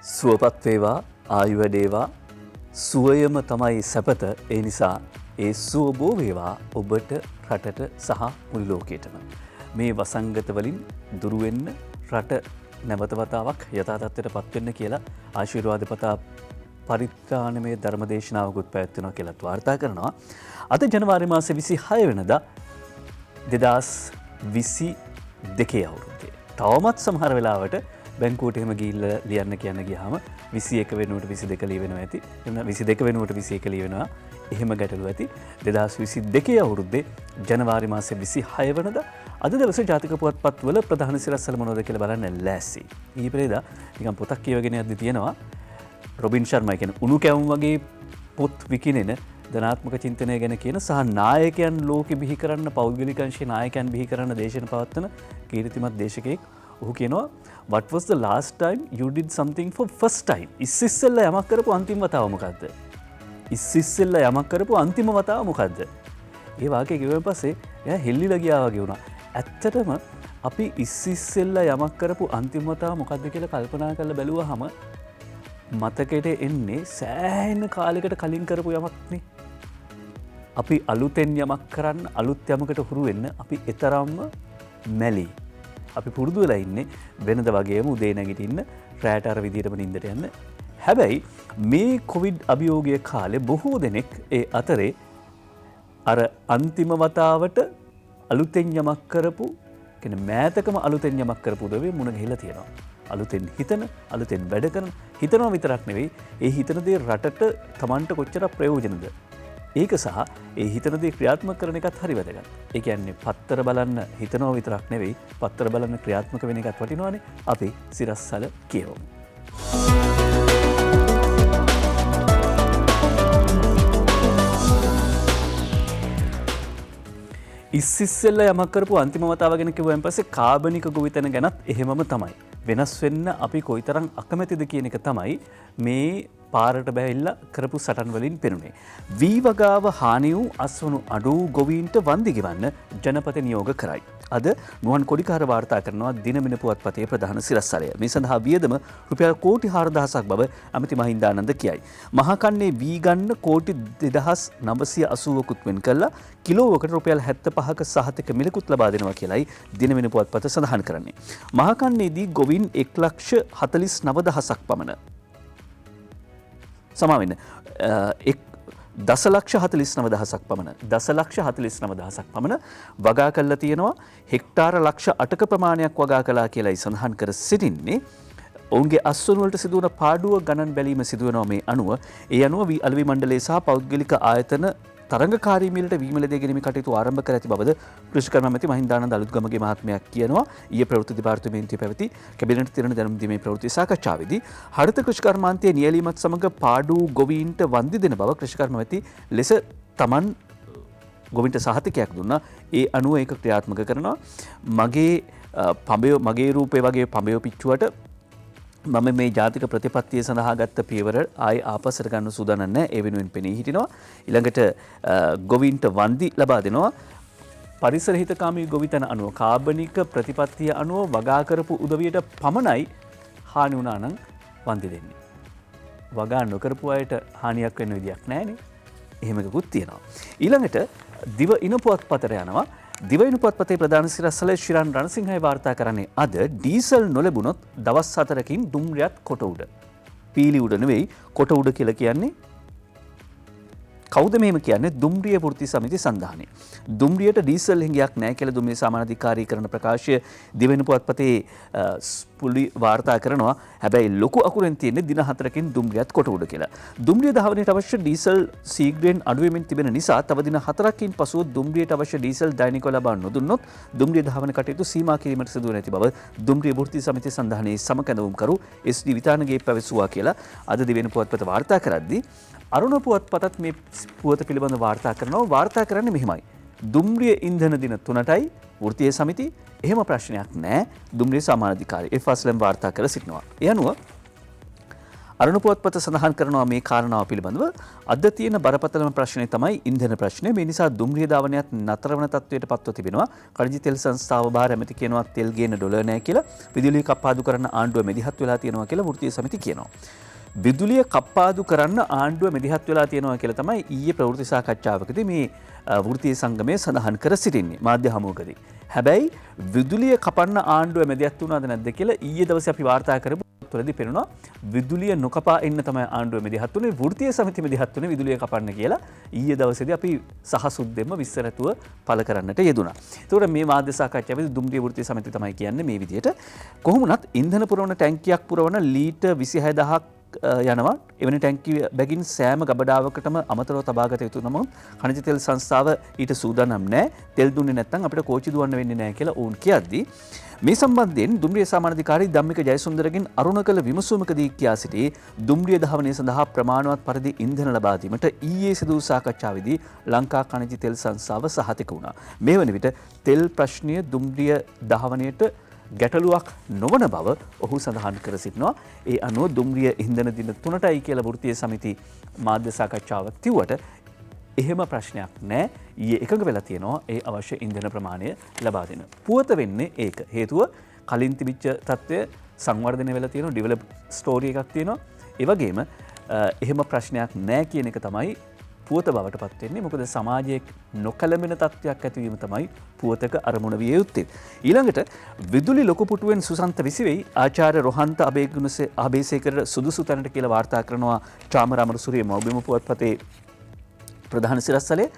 සුවපත් වේවා ආයු වැඩේවා සුවයම තමයි සැපත ඒ නිසා ඒ සුව බෝ වේවා ඔබට රටට සහ මුළු ලෝකයටම මේ වසංගත වලින් දුරු වෙන්න රට නැවත වතාවක් යථා තත්ත්වයට පත් වෙන්න කියලා ආශිර්වාද පතා පරිත්‍රාණමය ධර්මදේශනාවකුත් පැවැත්වෙනවා කියලා වාර්තා කරනවා. අද ජනවාරි මාසේ 26 වෙනිදා 2022 අවුරුද්දේ. තවමත් සමහර වෙලාවට බැංකුවට එහෙම ගිහිල්ලා ලියන්න කියන්න ගියාම 21 වෙනුවට 22 ලියවෙනවා ඇති. එන්න 22 වෙනුවට 21 ලියවෙනවා. එහෙම ගැටලු ඇති. 2022 අවුරුද්දේ ජනවාරි මාසේ 26 වෙනිදා අද දවසේ ජාතික පුවත්පත් වල ප්‍රධාන සිරස්වල මොනවද කියලා බලන්න ලෑස්ති. ඊපෙරේදා නිකන් පොතක් කියවගෙන යද්දි තියෙනවා රොබින් ශර්මා කියන උණු කැවුම් වගේ පොත් විකිනෙන ධනාත්මක චින්තනය ගැන කියන සහ නායකයන් ලෝකෙ බිහි කරන්න පෞද්ගලිකංශයේ නායකයන් බිහි කරන්න දේශන පවත්වන කීර්තිමත් දේශකයෙක්. ඔහු කියනවා what was the last time you did something for first time? ඉස්සෙල්ලා යමක් කරපු අන්තිම වතාව මොකද්ද? ඉස්සෙල්ලා යමක් කරපු අන්තිම වතාව මොකද්ද? ඒ වාක්‍යය කිව්වන් පස්සේ එයා හෙල්ලිලා ගියා වගේ වුණා. ඇත්තටම අපි ඉස්සෙල්ලා යමක් කරපු අන්තිම වතාව මොකද්ද කියලා කල්පනා කරලා බැලුවාම මතකයට එන්නේ සෑහෙන කාලයකට කලින් කරපු යමක් නේ. අපි අලුතෙන් යමක් කරන්න අලුත් යමකට හුරු වෙන්න අපි එතරම්ම මැලි. අපි පුරුදු වෙලා ඉන්නේ වෙනද වගේම උදේ නැගිටින්න රැට අර විදිහටම නිින්දට යන්න. හැබැයි මේ කොවිඩ් අභියෝගයේ කාලේ බොහෝ දෙනෙක් ඒ අතරේ අර අන්තිම වතාවට අලුතෙන් යමක් කරපු කියන්නේ මෑතකම අලුතෙන් යමක් කරපු උදවිය මුණ ගිහිලා තියෙනවා. අලුතෙන් හිතන අලුතෙන් වැඩ කරන හිතනවා විතරක් නෙවෙයි ඒ හිතන දේ රටට Tamanට කොච්චර ප්‍රයෝජනද ඒක සහ ඒ හිතන දේ ක්‍රියාත්මක කරන එකත් හරි වැදගත්. ඒ කියන්නේ පත්තර බලන්න හිතනවා විතරක් නෙවෙයි පත්තර බලන්න ක්‍රියාත්මක වෙන එකත් වටිනවානේ. අපි සිරස්සල කියවමු. ඉස්සෙල්ලා යමක් කරපු අන්තිම වතාව ගැන කිව්වන් පස්සේ කාබනික ගොවිතැන ගැනත් එහෙමම තමයි. වෙනස් වෙන්න අපි කොයිතරම් අකමැතිද කියන එක තමයි මේ පාරට බැහැilla කරපු සටන් වලින් පෙනුනේ. වී වගාව හානි වූ අස්වනු අඩු ගොවීන්ට වන්දි ගෙවන්න ජනපති නියෝග කරයි. අද නුවන් කොඩිකාර වාර්තා කරනවා දිනමින පුවත්පතේ ප්‍රධාන සිරස්තලය. මේ සඳහා වියදම රුපියල් කෝටි 4000ක් බව ඇමති මහින්දානන්ද කියයි. මහකන්නේ වී ගන්න කෝටි 2980කුත් වෙන් කළා කිලෝවකට රුපියල් 75ක සහතික මිලකුත් ලබා දෙනවා කියලයි දිනමින පුවත්පත සඳහන් කරන්නේ. මහකන්නේදී ගොවින් 1,49,000ක් පමණ සමාවෙන්න දසලක්ෂ 49,000ක් පමණ දසලක්ෂ 49,000ක් පමණ වගා කරලා තියෙනවා. හෙක්ටාර ලක්ෂ 8ක ප්‍රමාණයක් වගා කළා කියලායි සඳහන් කර සිටින්නේ. ඔවුන්ගේ අස්වනු වලට සිදුවන පාඩුව ගණන් බැලීම සිදුවනවා මේ අනුව. ඒ අනුව අලෙවි මණ්ඩලයේ සහ පෞද්ගලික ආයතන තරඟකාරී මිලට වීමලදී ගැනීම කටයුතු ආරම්භ කර ඇති බවද කෘෂිකර්ම මැති මහින්දානන්ද අලුත්ගමගේ මහත්මයා කියනවා. ඊයේ ප්‍රවෘත්ති දෙපාර්තමේන්තුවේ පැවති කැබිනට් තිරණ දැනුම් දීමේ ප්‍රවෘත්ති සාකච්ඡාවේදී හරිත කෘෂිකර්මාන්තයේ නියැලීමත් සමග පාඩු ගොවීන්ට වන්දි දෙන බව කෘෂිකර්ම මැති ලෙස Taman ගොවීන්ට සහතිකයක් දුන්නා. ඒ අනුව ඒක ක්‍රියාත්මක කරනවා. මගේ රූපේ වගේ පඹයෝ පිච්චුවට මම මේ ජාතික ප්‍රතිපත්තිය සඳහා ගත්ත පියවර ආයි ආපස්සට ගන්න සූදානම් නැහැ. ඒ වෙනුවෙන් පෙනී හිටිනවා. ඊළඟට ගොවීන්ට වන්දි ලබා දෙනවා. පරිසර හිතකාමී ගොවිතැන අනුව කාබනික ප්‍රතිපත්තිය අනුව වගා කරපු උදවියට පමණයි හානි වුණා නම් වන්දි දෙන්නේ. වගා නොකරපු අයට හානියක් වෙන්න විදියක් නැහැනේ. එහෙම එකකුත් තියෙනවා. ඊළඟට දිව ඉන පුවත්පතට යනවා. දිවයින පුවත්පතේ ප්‍රධාන සිරස්වල ශිරාන් රණසිංහයි වාර්තා කරන්නේ අද ඩීසල් නොලැබුණොත් දවස් 4කින් දුම්රියත් කොට උඩ. පීලි උඩ නෙවෙයි කොට උඩ කියලා කියන්නේ කවුද මෙහෙම කියන්නේ? දුම්රිය වෘත්ති සමිති සංධානය. දුම්රියට ඩීසල් හිඟයක් නැහැ කියලා දුම්රිය සමානාධිකාරී කරන ප්‍රකාශය දිවයින පුවත්පතේ පුලි වාර්තා කරනවා. හැබැයි ලොකු අකුරෙන් තියෙන්නේ දින 4කින් දුම්රියත් කොට උඩ කියලා. දුම්රිය දහවනට අවශ්‍ය ඩීසල් සීග්‍රයෙන් අඩු වෙමින් තිබෙන නිසා තව දින 4කින් පසුව දුම්රියට අවශ්‍ය ඩීසල් දෛනිකව ලබා නොදුන්නොත් දුම්රිය දහවන කටයුතු සීමා කිරීමට සිදු වෙන ඇති බව දුම්රිය වෘත්ති සමිති සංධානයේ සමකැඳවුම්කරු SD විතානගේ පැවසුවා කියලා අද දිවයින පුවත්පත වාර්තා කරද්දී අරුණ පුවත්පතත් මේ පුවත පිළිබඳ වාර්තා කරනවා. වාර්තා කරන්නේ මෙහිමයි. දුම්රිය ඉන්ධන දින 3ටයි වෘත්තීය සමිති එහෙම ප්‍රශ්නයක් නැහැ. දුම්රිය සමානාධිකාරී එෆ්ස්ලම් වාර්තා කර සිටිනවා. ඒ අනුව අරුණ පුවත්පත සඳහන් කරනවා මේ කාරණාව පිළිබඳව අද තියෙන බරපතලම ප්‍රශ්නේ තමයි ඉන්ධන ප්‍රශ්නේ. මේ නිසා දුම්රිය ධාවනයත් නතර වන තත්වයට පත්ව තිබෙනවා. කණජ තෙල් සංස්ථාව බාර ඇමති කියනවා තෙල් ගේන ඩොලර් නැහැ කියලා. විදුලිය කප්පාදු කරන්න ආණ්ඩුව මෙදිහත් වෙලා තියෙනවා කියලා වෘත්තීය සමිති කියනවා. විදුලිය කප්පාදු කරන්න ආණ්ඩුව මෙදිහත් වෙලා තියෙනවා කියලා තමයි ඊයේ ප්‍රවෘත්ති සාකච්ඡාවකදී මේ වෘත්තීය සංගමය සඳහන් කර සිටින්නේ මාධ්‍ය හමුවකදී. හැබැයි විදුලිය කපන්න ආණ්ඩුව මෙදිහත් වුණාද නැද්ද කියලා ඊයේ දවසේ අපි වාර්තා කරපු තුළදී පෙනුණා විදුලිය නොකපා ඉන්න තමයි ආණ්ඩුව මෙදිහත් වුණේ වෘත්තීය සමිතිය මෙදිහත් වුණේ විදුලිය කපන්න කියලා ඊයේ දවසේදී අපි සහසුද්දෙන්ම විස්තරතුව පළ කරන්නට යෙදුණා. ඒතකොට මේ මාධ්‍ය සාකච්ඡාවේදී දුම්රිය වෘත්තීය සමිතිය තමයි කියන්නේ මේ විදිහට කොහොමුණත් ඉන්ධන පුරවන ටැංකියක් පුරවන ලීටර් 26000ක් යනවා. එවැනි ටැංකිය බැගින් සෑම ගබඩාවකටම අමතරව තබාගත යුතු නමුත් khනිජ තෙල් සංස්ථාව ඊට සූදානම් නැහැ. තෙල් දුන්නේ නැත්නම් අපිට කෝච්චි දුවන්න වෙන්නේ නැහැ කියලා ඔවුන් කියද්දී මේ සම්බන්ධයෙන් දුම්රිය සාමාන්‍යාධිකාරී ධම්මික ජයසුන්දරගෙන් අරුණ කළ විමසුමකදී කියා සිටි දුම්රිය දහවනය සඳහා ප්‍රමාණවත් පරිදි ඉන්ධන ලබා දීමට ඊයේ සිදු වූ සාකච්ඡාවේදී ලංකා khනිජ තෙල් සංස්ථාව සහතික වුණා. මේ වන විට තෙල් ප්‍රශ්නය දුම්රිය දහවනයට ගැටලුවක් නොවන බව ඔහු සඳහන් කර සිටිනවා. ඒ අනුව දුම්රිය ඉන්ධන දින 3ටයි කියලා වෘත්තීය සමිති මාධ්‍ය සාකච්ඡාවක් තිබුවට එහෙම ප්‍රශ්නයක් නැහැ. ඊයේ එකඟ වෙලා තියෙනවා ඒ අවශ්‍ය ඉන්ධන ප්‍රමාණය ලබා දෙන්න. පුවත වෙන්නේ ඒක. හේතුව කලින් තිබිච්ච තත්ත්වය සංවර්ධනය වෙලා තියෙනවා. ඩෙවලොප් ස්ටෝරි එකක් තියෙනවා. ඒ වගේම එහෙම ප්‍රශ්නයක් නැහැ කියන එක තමයි පුවත බවට පත් වෙන්නේ. මොකද සමාජයේ නොකලමෙන තත්ත්වයක් ඇතිවීම තමයි පුවතක අරමුණ විය යුත්තේ. ඊළඟට විදුලි ලොකු පුටුවෙන් සුසන්ත විසිවෙයි ආචාර්ය රොහන්ත අබේසේකර සුදුසු තැනට කියලා වාර්තා කරනවා චාමර අමරසූරිය මෞබිම පුවත්පතේ ප්‍රධාන සිරස්තලයේ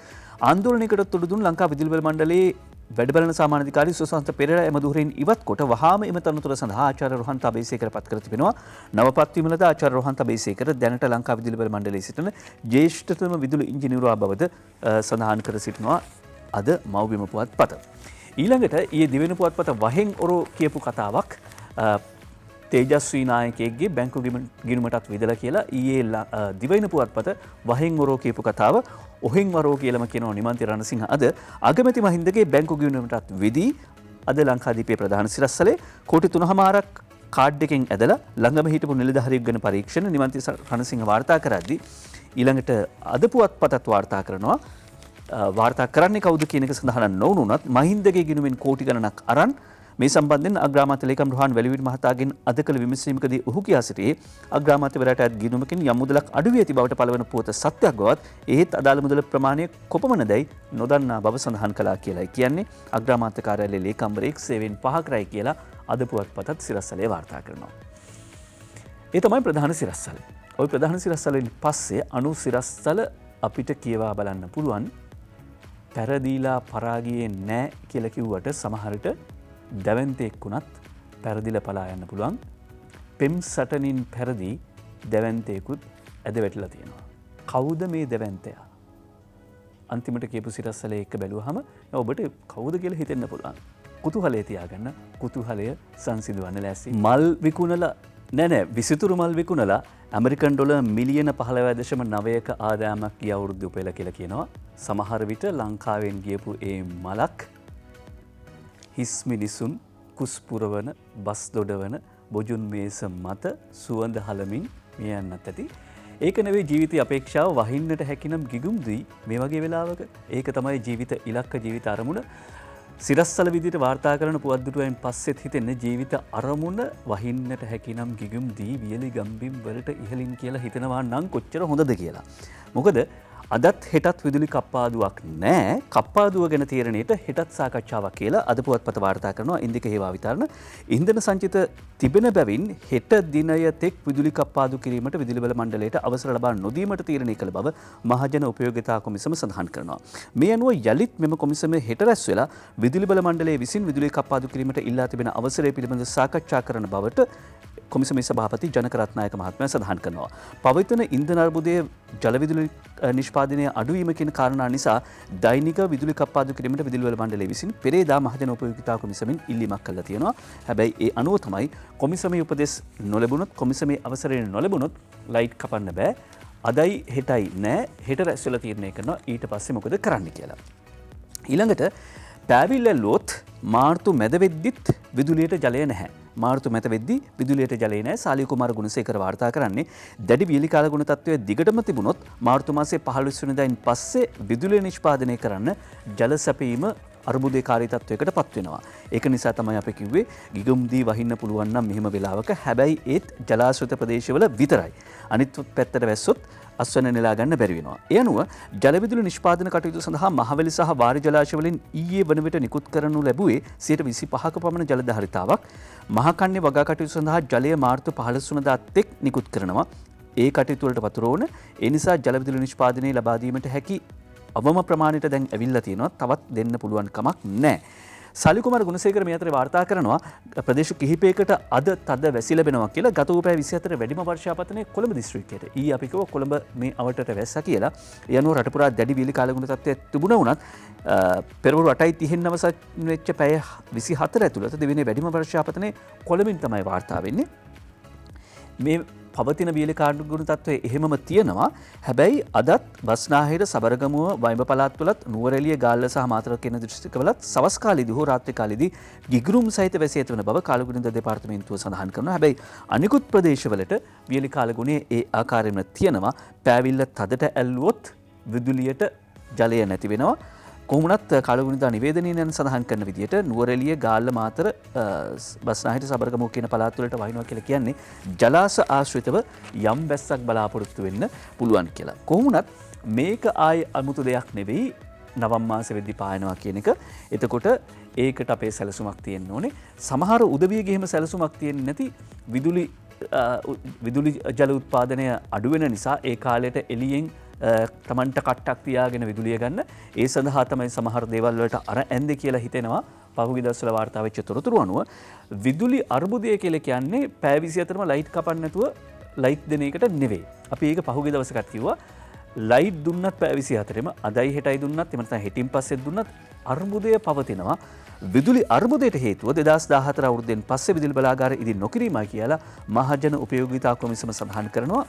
ආන්දෝලනයකට තුඩු දුන් ලංකා විදුලි බල මණ්ඩලයේ වැඩබලන සාමාන්‍යාධිකාරී සුසන්ත පෙරේරා එම දුරින් ඉවත් කොට වහාම එම තනතුර සඳහා ආචාර්ය රොහන්ත අබේසේකර පත් කර තිබෙනවා. නවපත් වීමලද ආචාර්ය රොහන්ත අබේසේකර දැනට ලංකා විදුලි බල මණ්ඩලයේ සිටින ජ්‍යෙෂ්ඨතම විදුලි ඉංජිනේරුවා බවද සඳහන් කර සිටිනවා අද මෞබිම පුවත්පත. ඊළඟට ඊයේ දිවෙන පුවත්පත වහෙන් ඔරෝ කියපු කතාවක් තේජස්වී නායකයෙක්ගේ බැංකු ගිණුමටත් විදලා කියලා ඊයේ දිවයින පුවත්පත වහෙන් ඔරෝ කියපු කතාව ඔහෙන් වරෝ කියලම කියනවා නිමන්ති රණසිංහ අද අගමැති මහින්දගේ බැංකු ගිණුමටත් විදී අද ලංකාදීපයේ ප්‍රධාන සිරස්තලේ කෝටි 3.5ක් කාඩ් එකෙන් ඇදලා ළඟම හිටපු නිලධාරියෙක් ගැන පරීක්ෂණ නිමන්ති රණසිංහ වාර්තා කරද්දී ඊළඟට අද පුවත්පතත් වාර්තා කරනවා වාර්තා කරන්නේ කවුද කියන එක සඳහන් නොවුනොත් මහින්දගේ ගිණුමෙන් කෝටි ගණනක් අරන් මේ සම්බන්ධයෙන් අග්‍රාමාත්‍ය ලේකම් රෝහන් වැලිවිට මහතාගෙන් අද කළ විමසීමකදී ඔහු කියා සිටියේ අග්‍රාමාත්‍යවරයාට අයත් ගිණුමකින් යම් මුදලක් අඩු වී ඇති බවට පළවන පුවත සත්‍යයක් බවත් එහෙත් අදාළ මුදල ප්‍රමාණය කොපමණදයි නොදන්නා බව සඳහන් කළා කියලායි කියන්නේ අග්‍රාමාත්‍ය කාර්යාලයේ ලේකම්වරයෙක් සේවයෙන් 5කරයි කියලා අද පුවත්පතත් සිරස්තලයේ වාර්තා කරනවා. ඒ තමයි ප්‍රධාන සිරස්තල. ওই ප්‍රධාන සිරස්තලෙන් පස්සේ අනු සිරස්තල අපිට කියවා බලන්න පුළුවන් පෙරදීලා පරාගියේ නැහැ කියලා කිව්වට සමහරට දැවැන්තෙක් වුණත් පැරදිල පලා යන්න පුළුවන්. පෙම් සටනින් පැරදි දැවැන්තයෙකුත් ඇද වැටිලා තියෙනවා. කවුද මේ දැවැන්තයා? අන්තිමට කියපු සිරස්තලේ එක්ක බැලුවහම ඔබට කවුද කියලා හිතෙන්න පුළුවන්. කුතුහලය තියාගන්න, කුතුහලය සංසිඳවන්න ලෑස්ති. මල් විකුණලා නෑ විසිතුරු මල් විකුණලා ඇමරිකන් ඩොලර් මිලියන 15.9ක ආදායමක් ගිය අවුරුද්ද උපයලා කියලා කියනවා. සමහර විට ලංකාවෙන් ගියපු ඒ මලක් හිස් මිනිසුන් කුස්පුරවන බස් දොඩවන බොජුන් මේස මත සුවඳ හලමින් මිය යන්නත් ඇති. ඒක නෙවෙයි ජීවිතයේ අපේක්ෂාව වහින්නට හැකිනම් ගිගුම් දී මේ වගේ වෙලාවක. ඒක තමයි ජීවිත ඉලක්ක ජීවිත අරමුණ. සිරස්තල විදිහට වාර්තා කරන පුවත්දුටුවෙන් පස්සෙත් හිතෙන්නේ ජීවිත අරමුණ වහින්නට හැකිනම් ගිගුම් දී වියලි ගම්බිම් වලට ඉහළින් කියලා හිතනවා නම් කොච්චර හොඳද කියලා. මොකද අදත් හෙටත් විදුලි කප්පාදුවක් නැහැ. කප්පාදුව ගැන තීරණයට හෙටත් සාකච්ඡාවක් කියලා අද පුවත්පත වාර්තා කරනවා ඉන්දික හේවා විතරණ. ඉන්ධන සංචිත තිබෙන බැවින් හෙට දිනය තෙක් විදුලි කප්පාදු කිරීමට විදුලි බල මණ්ඩලයට අවසර ලබා නොදීමට තීරණය කළ බව මහජන උපයෝගිතා කොමිසම සඳහන් කරනවා. මේ අනුව යලිත් මෙම කොමිසම හෙට රැස් වෙලා විදුලි බල මණ්ඩලයේ විසින් විදුලි කප්පාදු කිරීමට ඉල්ලා තිබෙන අවසරය පිළිබඳ සාකච්ඡා කරන බවට කොමිසමේ සභාපති ජනක රත්නායක මහත්මයා සඳහන් කරනවා. පවතින ඉන්ධන අර්බුදයේ ජල විදුලි නිෂ්පාදනය අඩුවීම කියන කාරණා නිසා දෛනික විදුලි කප්පාදු කිරීමට විදුලි බල මණ්ඩලය විසින් පෙරේදා මහජන උපයෝගිතා කොමිසමෙන් ඉල්ලීමක් කළා තියෙනවා. හැබැයි ඒ අනුව තමයි කොමිසමේ උපදෙස් නොලැබුණොත් කොමිසමේ අවසරය නොලැබුණොත් ලයිට් කපන්න බෑ. අදයි හෙටයි නෑ. හෙට රැස් වෙලා තීරණය කරනවා ඊට පස්සේ මොකද කරන්න කියලා. ඊළඟට පැවිල්ල ලොත් මාර්තු මැද වෙද්දිත් විදුලියට ජලය නැහැ. මාර්තු මැද වෙද්දී විදුලියට ජලය නැහැ. සාලිය කුමාර ගුණසේකර වාර්තා කරන්නේ දැඩි වියලි කාල ගුණ තත්ත්වය දිගටම තිබුණොත් මාර්තු මාසයේ 15 වෙනිදායින් පස්සේ විදුලිය නිෂ්පාදනය කරන්න ජල සැපීම අර්බුදකාරී තත්වයකට පත් වෙනවා. ඒක නිසා තමයි අපි කිව්වේ ගිගුම්දී වහින්න පුළුවන් නම් මෙහෙම වෙලාවක. හැබැයි ඒත් ජලාශෘත ප්‍රදේශවල විතරයි. අනිත් පැත්තට වැස්සොත් අස්වැන්න නෙලා ගන්න බැරි වෙනවා. ඒ අනුව ජල විදුලි නිෂ්පාදන කටයුතු සඳහා මහවැලි සහ වාරි ජලාශ වලින් ඊයේ වන විට නිකුත් කරනු ලැබුවේ 25%ක පමණ ජල ධාරිතාවක්. මහකන්නේ වගා කටයුතු සඳහා ජලය මාර්තු 15 වෙනිදා තෙක් නිකුත් කරනවා. ඒ කටයුතු වලට වතුරෝන ඒ නිසා ජල විදුලි නිෂ්පාදනය ලබා දීමට හැකි අවම ප්‍රමාණයට දැන් ඇවිල්ලා තියෙනවා. තවත් දෙන්න පුළුවන් කමක් නැහැ. සාලි කුමාර ගුණසේකර මේ අතර වාර්තා කරනවා ප්‍රදේශ කිහිපයකට අද තද වැසි ලැබෙනවා කියලා. ගත වූ පැය 24 වැඩිම වර්ෂාපතනය කොළඹ දිස්ත්‍රික්කයට. ඊ අපි කිව්ව කොළඹ මේ අවටට වැස්සා කියලා. ඒ අනුව රට පුරා දැඩි වියලි කාලගුණ තත්ත්වයක් තිබුණා වුණත් පෙරවරු 8:30 අවසන් වෙච්ච පැය 24 ඇතුළත දෙවෙනි වැඩිම වර්ෂාපතනය කොළඹින් තමයි වාර්තා වෙන්නේ. මේ පවතින වියලි කාලගුණ තත්ත්වය එහෙමම තියෙනවා. හැබැයි අදත් බස්නාහිර සබරගමුව වයිඹ පළාත්වලත් නුවරඑළිය ගාල්ල සහ මාතර කියන දිස්ත්‍රික්කවලත් සවස් කාලයේදී හෝ රාත්‍රී කාලයේදී ගිගුරුම් සහිත වැසි ඇතිවන බව කාලගුණ දෙපාර්තමේන්තුව සඳහන් කරනවා. හැබැයි අනිකුත් ප්‍රදේශවලට වියලි කාලගුණයේ ඒ ආකාරයෙන්ම තියෙනවා. පෑවිල්ල තදට ඇල්ලුවොත් විදුලියට ජලය නැති වෙනවා. කොහොමුණත් කාලගුණදා නිවේදනයේ යන සඳහන් කරන විදිහට නුවරඑළිය ගාල්ල මාතර බස්නාහිර සබරගමුව කියන පළාත් වලට වහිනවා කියලා කියන්නේ ජලාශ ආශ්‍රිතව යම් වැස්සක් බලාපොරොත්තු වෙන්න පුළුවන් කියලා. කොහොමුණත් මේක ආයේ අමුතු දෙයක් නෙවෙයි. නවම් මාසෙ වෙද්දි පායනවා කියන එක. එතකොට ඒකට අපේ සැලසුමක් තියෙන්න ඕනේ. සමහර උදවිය ගෙහෙම සැලසුමක් තියෙන්නේ නැති විදුලි ජල උත්පාදනය අඩු වෙන නිසා ඒ කාලයට එළියෙන් තමන්ට කට්ටක් තියාගෙන විදුලිය ගන්න. ඒ සඳහා තමයි සමහර දේවල් වලට අර ඇන්ද කියලා හිතෙනවා. පහුගිය දවස්වල වාර්තා වෙච්ච තොරතුරු අනුව විදුලි අර්බුදය කියලා කියන්නේ පැය 24ම ලයිට් කපන්න නැතුව ලයිට් දෙන එකට නෙවෙයි. අපි ඒක පහුගිය දවසකත් කිව්වා. ලයිට් දුන්නත් පැය 24ම අදයි හෙටයි දුන්නත් එහෙම නැත්නම් හෙටින් පස්සේ දුන්නත් අර්බුදය පවතිනවා. විදුලි අර්බුදයට හේතුව 2014 අවුරුද්දෙන් පස්සේ විදුලි බලාගාර ඉදිරි නොකිරීමයි කියලා මහජන උපයෝගීතා කොමිසම සඳහන් කරනවා.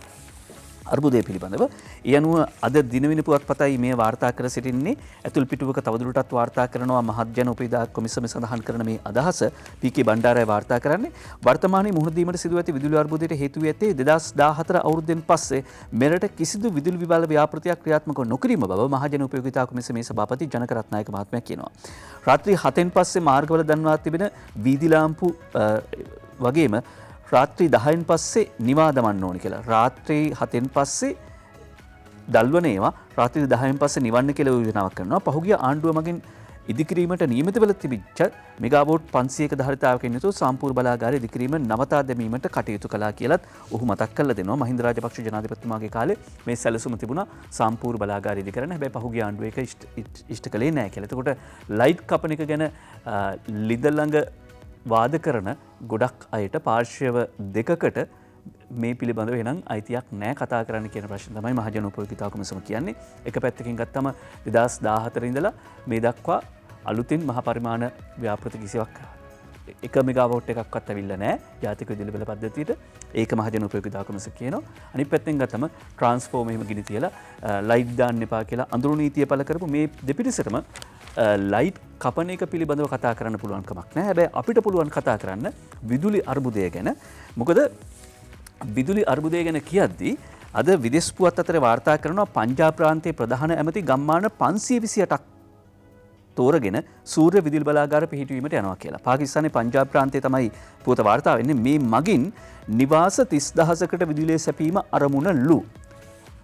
අර්බුදය පිළිබඳව. ඒ අනුව අද දිනවින පුවත්පතයි මේ වාර්තා කර සිටින්නේ. ඇතුල් පිටුවක තවදුරටත් වාර්තා කරනවා මහජන උපයෝගීතා කොමිසම සඳහන් කරන මේ අදහස පී.කේ බණ්ඩාරයි වාර්තා කරන්නේ. වර්තමානයේ මුහුණ දීමට සිදු ඇති විදුලි අර්බුදයට හේතු වී ඇත්තේ 2014 අවුරුද්දෙන් පස්සේ මෙරට කිසිදු විදුලි විබල ව්‍යාපෘතියක් ක්‍රියාත්මක නොකිරීම බව මහජන උපයෝගීතා කොමිසමේ සභාපති ජනක රත්නායක මහත්මයා කියනවා. රාත්‍රී 7න් පස්සේ මාර්ගවල දන්වා තිබෙන වීදි ලාම්පු වගේම රාත්‍රී 10න් පස්සේ නිවා දමන්න ඕනි කියලා. රාත්‍රී 7න් පස්සේ දල්වන ඒවා රාත්‍රී 10න් පස්සේ නිවන්න කියලා යෝජනාවක් කරනවා. පහුගිය ආණ්ඩුව මගින් ඉදිකිරීමට නියමිත වෙලා තිබිච්ච මෙගාවෝට් 500ක ධාරිතාවකින් යුතු සම්පූර්ණ බලාගාරය ඉදිකිරීම නවතා දැමීමට කටයුතු කළා කියලත් ඔහු මතක් කරලා දෙනවා. මහින්ද රාජපක්ෂ ජනාධිපතිතුමාගේ කාලේ මේ සැලසුම තිබුණා සම්පූර්ණ බලාගාරය ඉදිකරන්න. හැබැයි පහුගිය ආණ්ඩුව ඒක ඉෂ්ට කළේ නැහැ කියලා. එතකොට ලයිට් කපන එක ගැන ලිද ළඟ වාද කරන ගොඩක් අයට පාර්ශ්ව දෙකකට මේ පිළිබඳව එනම් අයිතියක් නැහැ කතා කරන්න කියන ප්‍රශ්න තමයි මහජන උපයෝගීතා කොමිසම කියන්නේ. එක පැත්තකින් ගත්තම 2014 ඉඳලා මේ දක්වා අලුතින් මහ පරිමාණ ව්‍යාපෘති කිසිවක් 1 මෙගාවෝට් එකක්වත් ඇවිල්ලා නැහැ ජාතික විදුලි බල පද්ධතියට. ඒක මහජන උපයෝගීතා කොමිසම කියනවා. අනිත් පැත්තෙන් ගත්තම ට්‍රාන්ස්ෆෝමර් එහෙම ගිනි තියලා ලයිට් දාන්න එපා කියලා අඳුරු නීතිය පළ කරපු මේ දෙපිරිසටම ලයිට් කපන එක පිළිබඳව කතා කරන්න පුළුවන් කමක් නැහැ. හැබැයි අපිට පුළුවන් කතා කරන්න විදුලි අර්බුදය ගැන. මොකද විදුලි අර්බුදය ගැන කියද්දී අද විදේශ පුවත් අතර වාර්තා කරනවා පංජාබ් ප්‍රාන්තයේ ප්‍රධාන ඇමති ගම්මාන 528ක් තෝරගෙන සූර්ය විදුලි බලාගාර පිහිටුවීමට යනවා කියලා. පාකිස්තානයේ පංජාබ් ප්‍රාන්තයේ තමයි පුවත වාර්තා වෙන්නේ. මේ මගින් නිවාස 30000කට විදුලිය සැපීම අරමුණලු.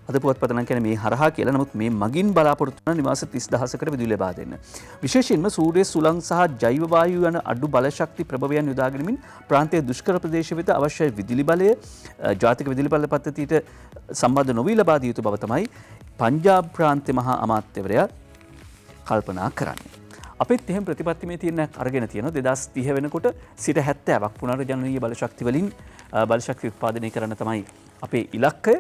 අද පුවත්පත නම් කියන්නේ මේ හරහා කියලා. නමුත් මේ මගින් බලාපොරොත්තු වන නිවාස 30000කට විදුලිය ලබා දෙන්න. විශේෂයෙන්ම සූර්ය සුළං සහ ජෛව වායු යන අඩු බල ශක්ති ප්‍රභවයන් යොදා ගැනීමෙන් ප්‍රාන්තයේ දුෂ්කර ප්‍රදේශ වෙත අවශ්‍ය විදුලි බලය ජාතික විදුලි බල පද්ධතියට සම්බන්ධ නොවී ලබා දිය යුතු බව තමයි පංජාබ් ප්‍රාන්තයේ මහා අමාත්‍යවරයා කල්පනා කරන්නේ. අපිත් එහෙම ප්‍රතිපත්ති මේ තීරණයක් අරගෙන තියෙනවා 2030 වෙනකොට සිට 70ක් පුනර්ජනනීය බල ශක්ති වලින් බල ශක්ති උත්පාදනය කරන්න තමයි අපේ ඉලක්කය.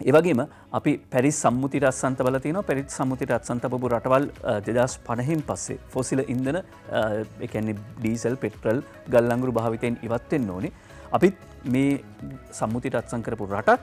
ඒ වගේම අපි පැරිස් සම්මුතියට අත්සන්ත බල තියෙනවා. පැරිස් සම්මුතියට අත්සන්ත බබු රටවල් 2050න් පස්සේ ෆොසිල ඉන්ධන ඒ කියන්නේ ඩීසල්, පෙට්‍රල්, ගල් අඟුරු භාවිතයෙන් ඉවත් වෙන්න ඕනේ. අපිත් මේ සම්මුතියට අත්සන් කරපු රටක්.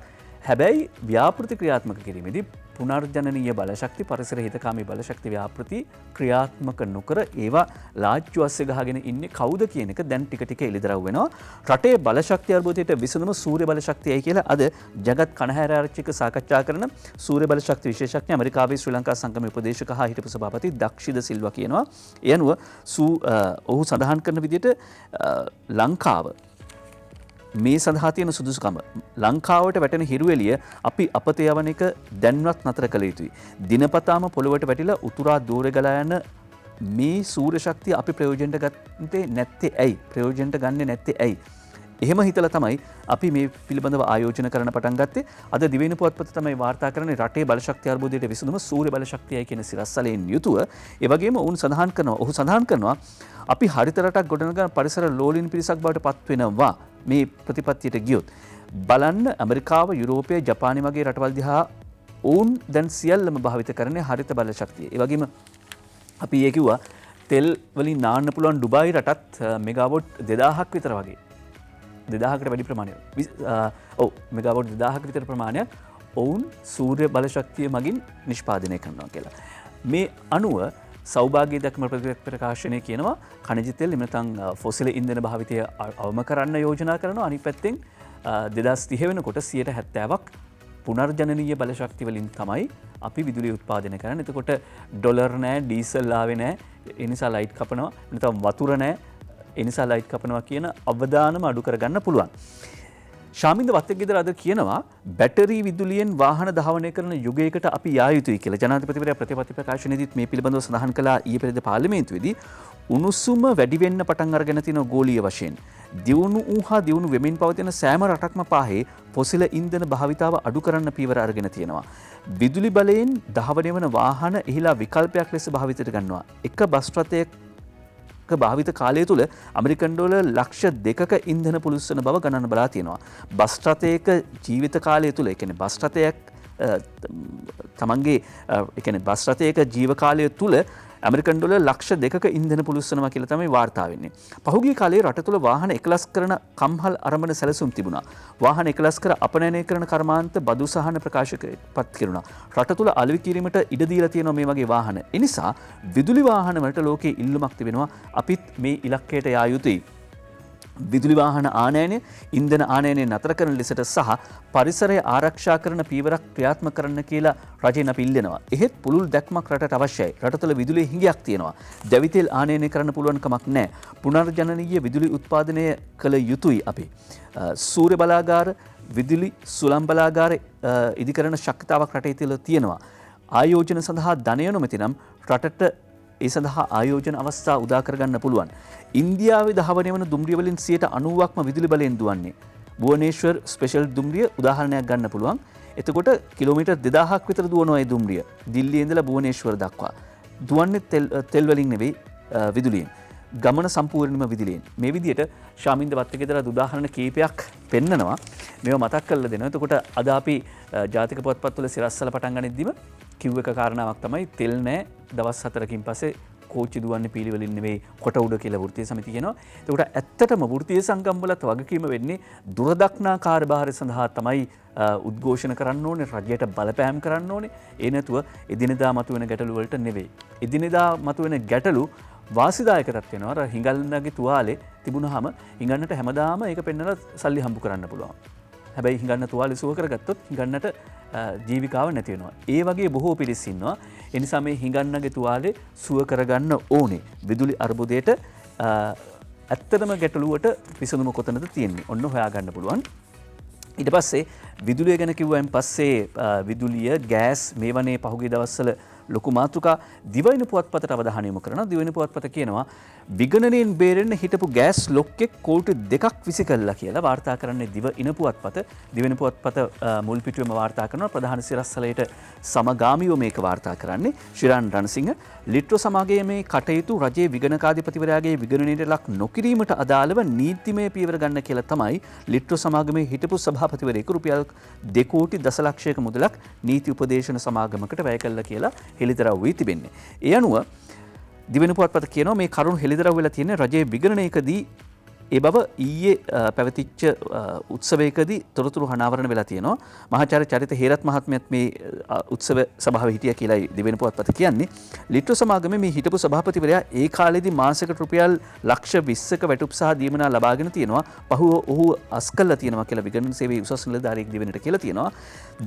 හැබැයි ව්‍යාපෘති ක්‍රියාත්මක කිරීමේදී පුනර්ජනනීය බලශක්ති පරිසර හිතකාමී බලශක්ති ව්‍යාපෘති ක්‍රියාත්මක නොකර ඒවා ලාජ්ජු අස්සේ ගහගෙන ඉන්නේ කවුද කියන එක දැන් ටික ටික එළිදරව් වෙනවා. රටේ බලශක්ති අර්බුදයට විසඳුම සූර්ය බලශක්තියයි කියලා අද ජගත් කණහැරාරච්චික සාකච්ඡා කරන සූර්ය බලශක්ති විශේෂඥ ඇමරිකාවේ ශ්‍රී ලංකා සංගමයේ උපදේශක හා හිටපු සභාපති දක්ෂිද සිල්වා කියනවා. ඒ අනුව ඔහු සඳහන් කරන විදිහට ලංකාව මේ සඳහා තියෙන සුදුසුකම ලංකාවට වැටෙන හිරුවෙලිය අපි අපත යවන එක දැන්වත් නතර කළ යුතුයි. දිනපතාම පොළොවට වැටිලා උතුරා දෝරේ ගලා යන මේ සූර්ය ශක්තිය අපි ප්‍රයෝජනට ගත්තේ නැත්තේ ඇයි? ප්‍රයෝජනට ගන්නෙ නැත්තේ ඇයි? එහෙම හිතලා තමයි අපි මේ පිළිබඳව ආයෝජන කරන්න පටන් ගත්තේ. අද දිවයින පුවත්පත තමයි වාර්තා කරන්නේ රටේ බලශක්ති අර්බුදයට විසඳුම සූර්ය බලශක්තියයි කියන සිරස්තලයෙන් යුතුව. ඒ වගේම ඔහු සඳහන් කරනවා අපි හරිත රටක් ගොඩනගන පරිසර ලෝලින් පිරිසක් බවට පත් වෙනවා. මේ ප්‍රතිපත්තියට ගියොත් බලන්න ඇමරිකාව යුරෝපය ජපානය වගේ රටවල් දිහා ඔවුන් දැන් සියල්ලම භාවිත කරන්නේ හරිත බලශක්තිය. ඒ වගේම අපි ඒ කිව්වා තෙල් වලින් නාන්න පුළුවන් ඩුබායි රටත් මෙගාවොට් 2000ක් විතර වගේ 2000කට වැඩි ප්‍රමාණයක් මෙගාවොට් 2000ක විතර ප්‍රමාණයක් ඔවුන් සූර්ය බලශක්තිය මගින් නිෂ්පාදනය කරනවා කියලා. මේ අනුව සෞභාග්‍ය දක්ම ප්‍රකාශනය කියනවා ඛනිජ තෙල් එමෙතන් ෆොසිල ඉන්ධන භාවිතය අවම කරන්න යෝජනා කරනවා. අනිත් පැත්තෙන් 2030 වෙනකොට 70%ක් පුනර්ජනනීය බලශක්ති වලින් තමයි අපි විදුලිය උත්පාදනය කරන්නේ. එතකොට ඩොලර් නැහැ, ඩීසල් ආවේ නැහැ. ඒ නිසා ලයිට් කපනවා. නැත්නම් වතුර නැහැ. ඒ නිසා ලයිට් කපනවා කියන අවදානම අඩු කරගන්න පුළුවන්. ශාමින්ද වත්තේගෙදර අද කියනවා බැටරි විදුලියෙන් වාහන ධාවනය කරන යුගයකට අපි යා යුතුයි කියලා. ජනාධිපතිවරයා ප්‍රතිපත්ති ප්‍රකාශනයේදීත් මේ පිළිබඳව සඳහන් කළා ඊයේ පෙරේද පාර්ලිමේන්තුවේදී. උණුසුම වැඩි වෙන්න පටන් අරගෙන තියෙන ගෝලීය වශයෙන් දියුණු වූ දියුණු වෙමින් පවතින සෑම රටක්ම පාහේ පොසිල ඉන්ධන භාවිතාව අඩු කරන්න පීවර අරගෙන තියෙනවා. විදුලි බලයෙන් ධාවනය වන වාහන එහිලා විකල්පයක් ලෙස භාවිතයට ගන්නවා. එක බස් රථයක භාවිත කාලය තුළ ඇමරිකන් ඩොලර් ලක්ෂ 2ක ඉන්ධන පුලුස්සන බව ගණන් බලා තියෙනවා. බස් රථයක ජීවිත කාලය තුළ ඒ කියන්නේ බස් රථයක් තමන්ගේ ඒ කියන්නේ බස් රථයක ජීව කාලය තුළ ඇමරිකන් ඩොලර් ලක්ෂ 2ක ඉන්ධන පුලුස්සනවා කියලා තමයි වාර්තා වෙන්නේ. පහුගිය කාලේ රට තුළ වාහන එකලස් කරන කම්හල් ආරම්භන සැලසුම් තිබුණා. වාහන එකලස් කර අපනයනය කරන කර්මාන්ත බදු සහන ප්‍රකාශකපත් කෙරුණා. රට තුළ අලෙවි කිරීමට ඉඩ දීලා තියෙනවා මේ වගේ වාහන. ඒ නිසා විදුලි වාහන වලට ලෝකයේ ඉල්ලුමක් තිබෙනවා. අපිත් මේ ඉලක්කයට යා යුතුයි. විදුලි වාහන ආනයනය ඉන්ධන ආනයනය නතර කරන ලෙසට සහ පරිසරය ආරක්ෂා කරන පීවරක් ක්‍රියාත්මක කරන්න කියලා රජයෙන් අපි ඉල්ලනවා. එහෙත් පුළුල් දැක්මක් රටට අවශ්‍යයි. රට තුළ විදුලියේ හිඟයක් තියෙනවා. දැවිතෙල් ආනයනය කරන්න පුළුවන් කමක් නැහැ. පුනර්ජනනීය විදුලි උත්පාදනය කළ යුතුයි අපි. සූර්ය බලාගාර විදුලි සුළං බලාගාර ඉදිකරන ශක්තිතාවක් රටේ තුළ තියෙනවා. ආයෝජන සඳහා ධනය නොමැති නම් රටට ඒ සඳහා ආයෝජන අවස්ථා උදා කරගන්න පුළුවන්. ඉන්දියාවේ ධාවනය වන දුම්රිය වලින් 90%ක්ම විදුලි බලයෙන් දුවන්නේ. භුවනේශ්වර් ස්පෙෂල් දුම්රිය උදාහරණයක් ගන්න පුළුවන්. එතකොට කිලෝමීටර් 2000ක් විතර දුවනවා ඒ දුම්රිය. දිල්ලියේ ඉඳලා භුවනේශ්වර දක්වා. දුවන්නේ තෙල් වලින් නෙවෙයි විදුලියෙන්. ගමන සම්පූර්ණයෙන්ම විදුලියෙන්. මේ විදිහට ශාමින්ද වත්තේගෙදර උදාහරණ කීපයක් පෙන්නනවා. මේවා මතක් කරලා දෙනවා. එතකොට අද අපි ජාතික පුවත්පත්වල සිරස්සල පටන් ගනිද්දිම කිව්ව එක කාරණාවක් තමයි තෙල් නැහැ දවස් 4කින් පස්සේ කෝච්චි දුවන්නේ පීලිවලින් නෙවෙයි කොට උඩ කියලා වෘත්තීය සමිතිය කියනවා. එතකොට ඇත්තටම වෘත්තීය සංගම් වලත් වගකීම වෙන්නේ දුරදක්නා කාර්යභාරය සඳහා තමයි උද්ඝෝෂණ කරන්න ඕනේ, රජයට බලපෑම් කරන්න ඕනේ. ඒ නැතුව එදිනෙදා මතුවෙන ගැටලු වලට නෙවෙයි. එදිනෙදා මතුවෙන ගැටලු වාසිදායක තත්ත්ව වෙනවා. අර හිඟන්නගේ තුවාලේ තිබුණාම හිඟන්නට හැමදාම ඒක පෙන්නලා සල්ලි හම්බ කරන්න පුළුවන්. හැබැයි හිඟන්න තුවාලේ සුව කරගත්තොත් හිඟන්නට ජීවිකාව නැති වෙනවා. ඒ වගේ බොහෝ පිරිස් ඉන්නවා. ඒ නිසා මේ හිඟන්නගේ තුවාලේ සුව කරගන්න ඕනේ. විදුලි අර්බුදයට ඇත්තටම ගැටලුවට විසඳුම කොතනද තියෙන්නේ? ඔන්න හොයාගන්න පුළුවන්. ඊට පස්සේ විදුලිය ගැන කිව්වයින් පස්සේ විදුලිය ගෑස් මේ වනේ පහුගිය දවස්වල ලොකු මාතෘකා දිවයින පුවත්පතට අවධානය යොමු කරනවා. දිවයින පුවත්පත කියනවා විගණනයෙන් බේරෙන්න හිටපු ගෑස් ලොක්කෙක් කෝටි 2ක් විසි කළා කියලා වාර්තා කරන්නේ දිවයින පුවත්පත. දිවයින පුවත්පත මුල් පිටුවේම වාර්තා කරනවා. ප්‍රධාන සිරස්තලයට සමගාමීව මේක වාර්තා කරන්නේ ශිරාන් රණසිංහ. ලිට්‍රෝ සමාගයේ මේ කටයුතු රජයේ විගණකාධිපතිවරයාගේ විගණනයට ලක් නොකිරීමට අදාළව නීතිමය පියවර ගන්න කියලා තමයි ලිට්‍රෝ සමාගමේ හිටපු සභාපතිවරයෙකු රුපියල් 2 කෝටි දශලක්ෂයක මුදලක් නීති උපදේශන සමාගමකට වැය කළා කියලා හෙළිදරව් වී තිබෙන්නේ. ඒ අනුව දිවයින පුවත්පත කියනවා මේ කරුණු හෙළිදරව් වෙලා තියෙන රජයේ විගණනයකදී ඒ බව ඊයේ පැවතිච්ච උත්සවයකදී තොරතුරු අනාවරණ වෙලා තියෙනවා. මහාචාර්ය චරිත හේරත් මහත්මයාත් මේ උත්සව සභාවේ හිටියා කියලායි දිවෙන පුවත්පත කියන්නේ. ලිට්ටු සමාගමේ මේ හිටපු සභාපතිවරයා ඒ කාලේදී මාසයකට රුපියල් ලක්ෂ 20ක වැටුප් සහ දීමනා ලබාගෙන තියෙනවා. පහුව ඔහු අස් කළා තියෙනවා කියලා විගණන සේවයේ උසස් නිලධාරියෙක් දිවෙනට කියලා තියෙනවා.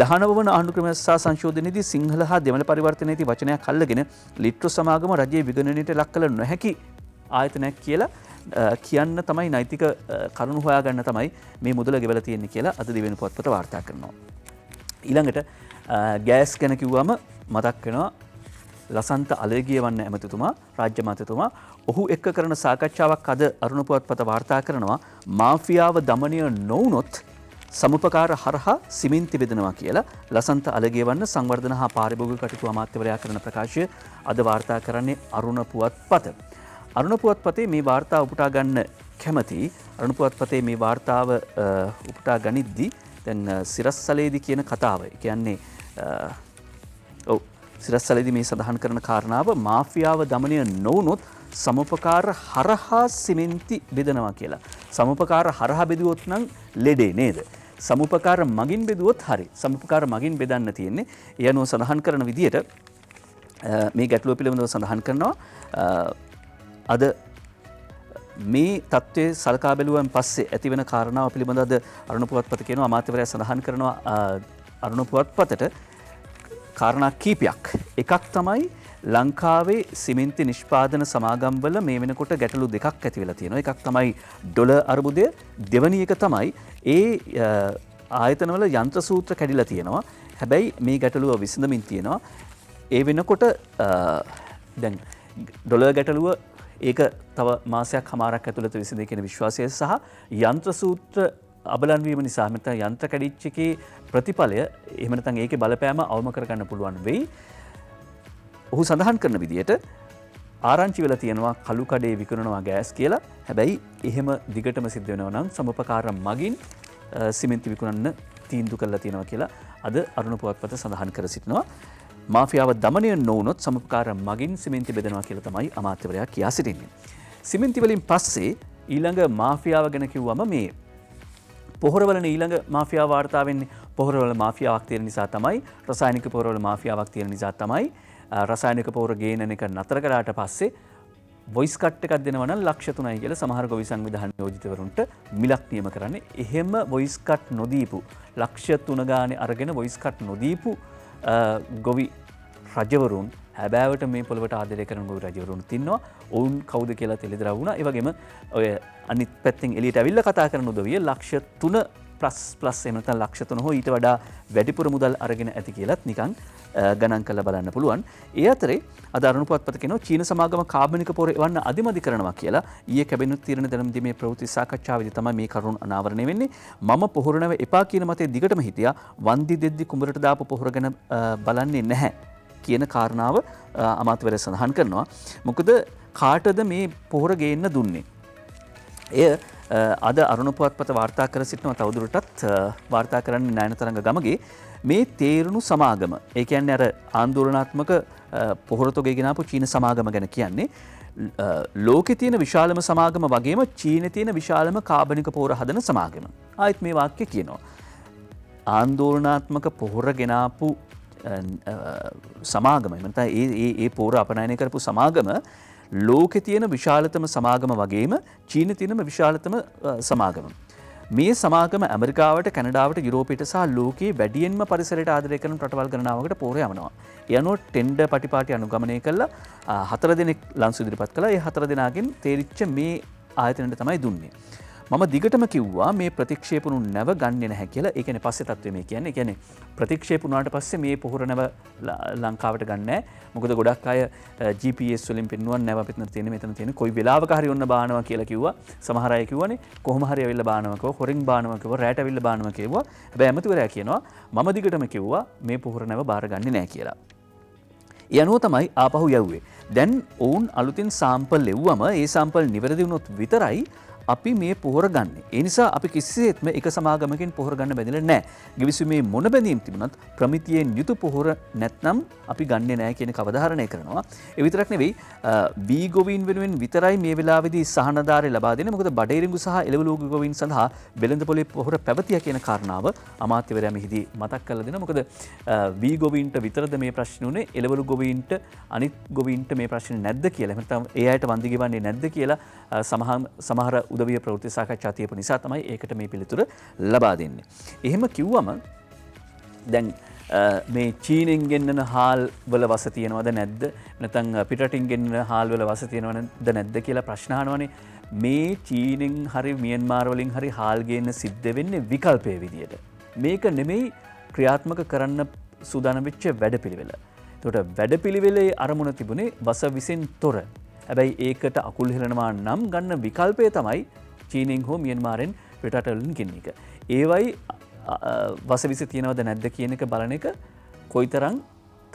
19 වන ආණ්ඩු ක්‍රම සහ සංශෝධනයේදී සිංහල හා දෙමළ පරිවර්තනයේදී වචනයක් අල්ලගෙන ලිට්ටු සමාගම රජයේ විගණනයට ලක් කළ නොහැකි ආයතනයක් කියලා කියන්න තමයි නෛතික කරුණු හොයාගන්න තමයි මේ මුදල ගෙවලා තියෙන්නේ කියලා අද දිවෙන පුවත්පත වාර්තා කරනවා. ඊළඟට ගෑස් ගැන කිව්වම මතක් වෙනවා ලසන්ත අලේගිය වන්න ඇමතිතුමා රාජ්‍ය මන්ත්‍රීතුමා ඔහු එක්ක කරන සාකච්ඡාවක් අද අරුණ පුවත්පත වාර්තා කරනවා. මාෆියාව දමනය නොවුනොත් සමුපකාර හරහා සිමෙන්ති බෙදනවා කියලා ලසන්ත අලේගිය වන්න සංවර්ධන හා පාරිභෝගික කටයුතු අමාත්‍යවරයා කරන ප්‍රකාශය අද වාර්තා කරන්නේ අරුණ පුවත්පත. අරුණ පුවත්පතේ මේ වාර්තාව උපුටා ගන්න කැමති. අරුණ පුවත්පතේ මේ වාර්තාව උපුටා ගනිද්දී දැන් සිරස්සලේදී කියන කතාව. ඒ කියන්නේ සිරස්සලේදී මේ සඳහන් කරන කාරණාව මාෆියාව දමනය නොවුනොත් සමුපකාර හරහා සිමෙන්ති බෙදනවා කියලා. සමුපකාර හරහා බෙදුවොත් නම් ලෙඩේ නේද? සමුපකාර මගින් බෙදුවොත් හරි. සමුපකාර මගින් බෙදන්න තියෙන්නේ. ඒ අනුව සඳහන් කරන විදිහට මේ ගැටලුව පිළිබඳව සඳහන් කරනවා. අද මේ තත්ත්වයේ සලකා බැලුවන් පස්සේ ඇතිවන කාරණාව පිළිබඳව අද අරුණ පුවත්පත කියනවා අමාත්‍යවරයා සඳහන් කරනවා අරුණ පුවත්පතට කාරණා කීපයක්. එකක් තමයි ලංකාවේ සිමෙන්ති නිෂ්පාදන සමාගම්වල මේ වෙනකොට ගැටලු දෙකක් ඇති වෙලා තියෙනවා. එකක් තමයි ඩොලර් අර්බුදය. දෙවැනි එක තමයි ඒ ආයතනවල යන්ත්‍ර සූත්‍ර කැඩිලා තියෙනවා. හැබැයි මේ ගැටලුව විසඳමින් තියෙනවා. ඒ වෙනකොට දැන් ඩොලර් ගැටලුව ඒක තව මාසයක් හමාරක් ඇතුළත විසඳේ කියන විශ්වාසය සහ යන්ත්‍ර සූත්‍ර අබලන් වීම නිසා නැත්නම් යන්ත්‍ර කැඩිච්ච එකේ ප්‍රතිඵලය එහෙම නැත්නම් ඒකේ බලපෑම අවම කරගන්න පුළුවන් වෙයි. ඔහු සඳහන් කරන විදිහට ආරංචි වෙලා තියෙනවා කළු කඩේ විකුණනවා ගෑස් කියලා. හැබැයි එහෙම දිගටම සිද්ධ වෙනවා නම් සමුපකාර මගින් සිමෙන්ති විකුණන්න තීන්දුව කරලා තියෙනවා කියලා අද අරුණ පුවත්පත සඳහන් කර සිටිනවා. මාෆියාව දමනය නොවුනොත් සමුපකාර මගින් සිමෙන්ති බෙදනවා කියලා තමයි අමාත්‍යවරයා කියා සිටින්නේ. සිමෙන්ති වලින් පස්සේ ඊළඟ මාෆියාව ගැන කිව්වම මේ පොහොරවලනේ ඊළඟ මාෆියාව වාර්තා වෙන්නේ. පොහොරවල මාෆියාවක් තියෙන නිසා තමයි රසායනික පොහොරවල මාෆියාවක් තියෙන නිසා තමයි රසායනික පොහොර ගේන එක නතර කරාට පස්සේ වොයිස් කට් එකක් දෙනවා නම් ලක්ෂ 3යි කියලා සමහර ගොවි සංවිධාන නියෝජිතවරුන්ට මිලක් නියම කරන්නේ. එහෙම වොයිස් කට් නොදීපු ලක්ෂ 3 ගානේ අරගෙන වොයිස් කට් නොදීපු ගොවි රජවරුන් හැබෑවට මේ පොළවට ආදරය කරන ගොවි රජවරුන් ඉන්නවා. ඔවුන් කවුද කියලා තෙලිදරව් වුණා. ඒ වගේම ඔය අනිත් පැත්තෙන් එළියට ඇවිල්ලා කතා කරන උදවිය ලක්ෂ 3 ප්ලස් එහෙම නැත්නම් ලක්ෂ 3 හෝ ඊට වඩා වැඩිපුර මුදල් අරගෙන ඇති කියලාත් නිකන් ගණන් කරලා බලන්න පුළුවන්. ඒ අතරේ අද අරුණ පුවත්පත කියනවා චීන සමාගම කාබනික පොර එවන්න අධිමදි කරනවා කියලා. ඊයේ කැබිනට් තීරණ දැනුම්දී මේ ප්‍රවෘත්ති සාකච්ඡාවේදී තමයි මේ කරුණ අනාවරණය වෙන්නේ. මම පොහොර නැව එපා කියන මතේ දිගටම හිටියා. වන්දි දෙද්දි කුඹරට දාපු පොහොර ගැන බලන්නේ නැහැ කියන කාරණාව අමාත්‍යවරයා සඳහන් කරනවා. මොකද කාටද මේ පොහොර ගේන්න දුන්නේ? එය අද අරුණ පුවත්පත වාර්තා කර සිටිනවා. තවදුරටත් වාර්තා කරන්නේ නයනතරංග ගමගේ මේ තේරුණු සමාගම. ඒ කියන්නේ අර ආන්දෝලනාත්මක පොහොර තොගේ ගෙනාපු චීන සමාගම ගැන කියන්නේ ලෝකේ තියෙන විශාලම සමාගම වගේම චීනයේ තියෙන විශාලම කාබනික පොහොර හදන සමාගම. ආයෙත් මේ වාක්‍ය කියනවා. ආන්දෝලනාත්මක පොහොර ගෙනාපු සමාගම නැත්නම් ඒ පොහොර අපනයනය කරපු සමාගම ලෝකේ තියෙන විශාලතම සමාගම වගේම චීනයේ තියෙන විශාලතම සමාගම. මේ සමාගම ඇමරිකාවට කැනඩාවට යුරෝපයට සහ ලෝකයේ වැඩියෙන්ම පරිසරයට ආදරය කරන රටවල් ගණනාවකට පොහොර යවනවා. ඒ අනුව ටෙන්ඩර් පටිපාටි අනුගමනය කළා 4 දෙනෙක් ලන්සු ඉදිරිපත් කළා. ඒ 4 දෙනාගෙන් තේරිච්ච මේ ආයතනයට තමයි දුන්නේ. මම දිගටම කිව්වා මේ ප්‍රතික්ෂේපණු නැව ගන්නෙ නැහැ කියලා. ඒ කියන්නේ පස්සේ තත්ත්වය මේ කියන්නේ. ඒ කියන්නේ ප්‍රතික්ෂේප වුණාට පස්සේ මේ පොහොර නැව ලංකාවට ගන්න නැහැ. මොකද ගොඩක් අය GPS වලින් පෙන්නුවන් නැව අපිට තියෙන මෙතන තියෙන කොයි වෙලාවක හරි ඔන්න බානවා කියලා කිව්වා. සමහර අය කිව්වනේ කොහොම හරි ඇවිල්ලා බානවා කිව්වා, හොරින් බානවා කිව්වා, රැට ඇවිල්ලා බානවා කිව්වා. හැබැයි ඇමතිවරයා කියනවා මම දිගටම කිව්වා මේ පොහොර නැව බාර ගන්නෙ නැහැ කියලා. ඒ අනුව තමයි ආපහු යව්වේ. දැන් ඔවුන් අලුතින් සාම්පල් එව්වම ඒ සාම්පල් නිවැරදි වුණොත් විතරයි අපි මේ පොහොර ගන්න. ඒ නිසා අපි කිසිසේත්ම එක සමාගමකින් පොහොර ගන්න බැඳිලා නැහැ. ගිවිසුමේ මොන බැඳීම් තිබුණත් ප්‍රමිතියෙන් යුතු පොහොර නැත්නම් අපි ගන්නෙ නැහැ කියන කවදාහරණය කරනවා. ඒ විතරක් නෙවෙයි වී ගොවීන් වෙනුවෙන් විතරයි මේ වෙලාවේදී සහනදාරය ලබා දෙන්නේ. මොකද බඩේරිඟු සහ එළවලු ගොවීන් සඳහා වෙළඳ පොලේ පොහොර පැවතිය කියන කාරණාව අමාත්‍යවරයා මෙහිදී මතක් කරලා දෙනවා. මොකද වී ගොවීන්ට විතරද මේ ප්‍රශ්නේ උනේ එළවලු ගොවීන්ට අනිත් ගොවීන්ට මේ ප්‍රශ්නේ නැද්ද කියලා. එහෙම නැත්නම් ඒ අයට වන්දි ගෙවන්නේ නැද්ද කියලා සමහර උදවිය ප්‍රවෘත්ති සාකච්ඡා තියපු නිසා තමයි ඒකට මේ පිළිතුර ලබා දෙන්නේ. එහෙම කිව්වම දැන් මේ චීනෙන් ගෙන්නන හාල් වල වස තියෙනවද නැද්ද? නැත්නම් පිටරටින් ගෙන්නන හාල් වල වස තියෙනවද නැද්ද කියලා ප්‍රශ්න අහනවනේ. මේ චීනෙන් හරි මියන්මාර් වලින් හරි හාල් ගේන්න සිද්ධ වෙන්නේ විකල්පයේ විදියට. මේක නෙමෙයි ක්‍රියාත්මක කරන්න සූදානම් වෙච්ච වැඩපිළිවෙල. ඒකට වැඩපිළිවෙලේ අරමුණ තිබුණේ වස විසින් තොර. හැබැයි ඒකට අකුල් හෙලනවා නම් ගන්න විකල්පය තමයි චීනෙන් හෝ මියන්මාරෙන් පිටරටවලින් ගෙන්න එක. ඒවයි වස විස තියෙනවද නැද්ද කියන එක බලන එක කොයිතරම්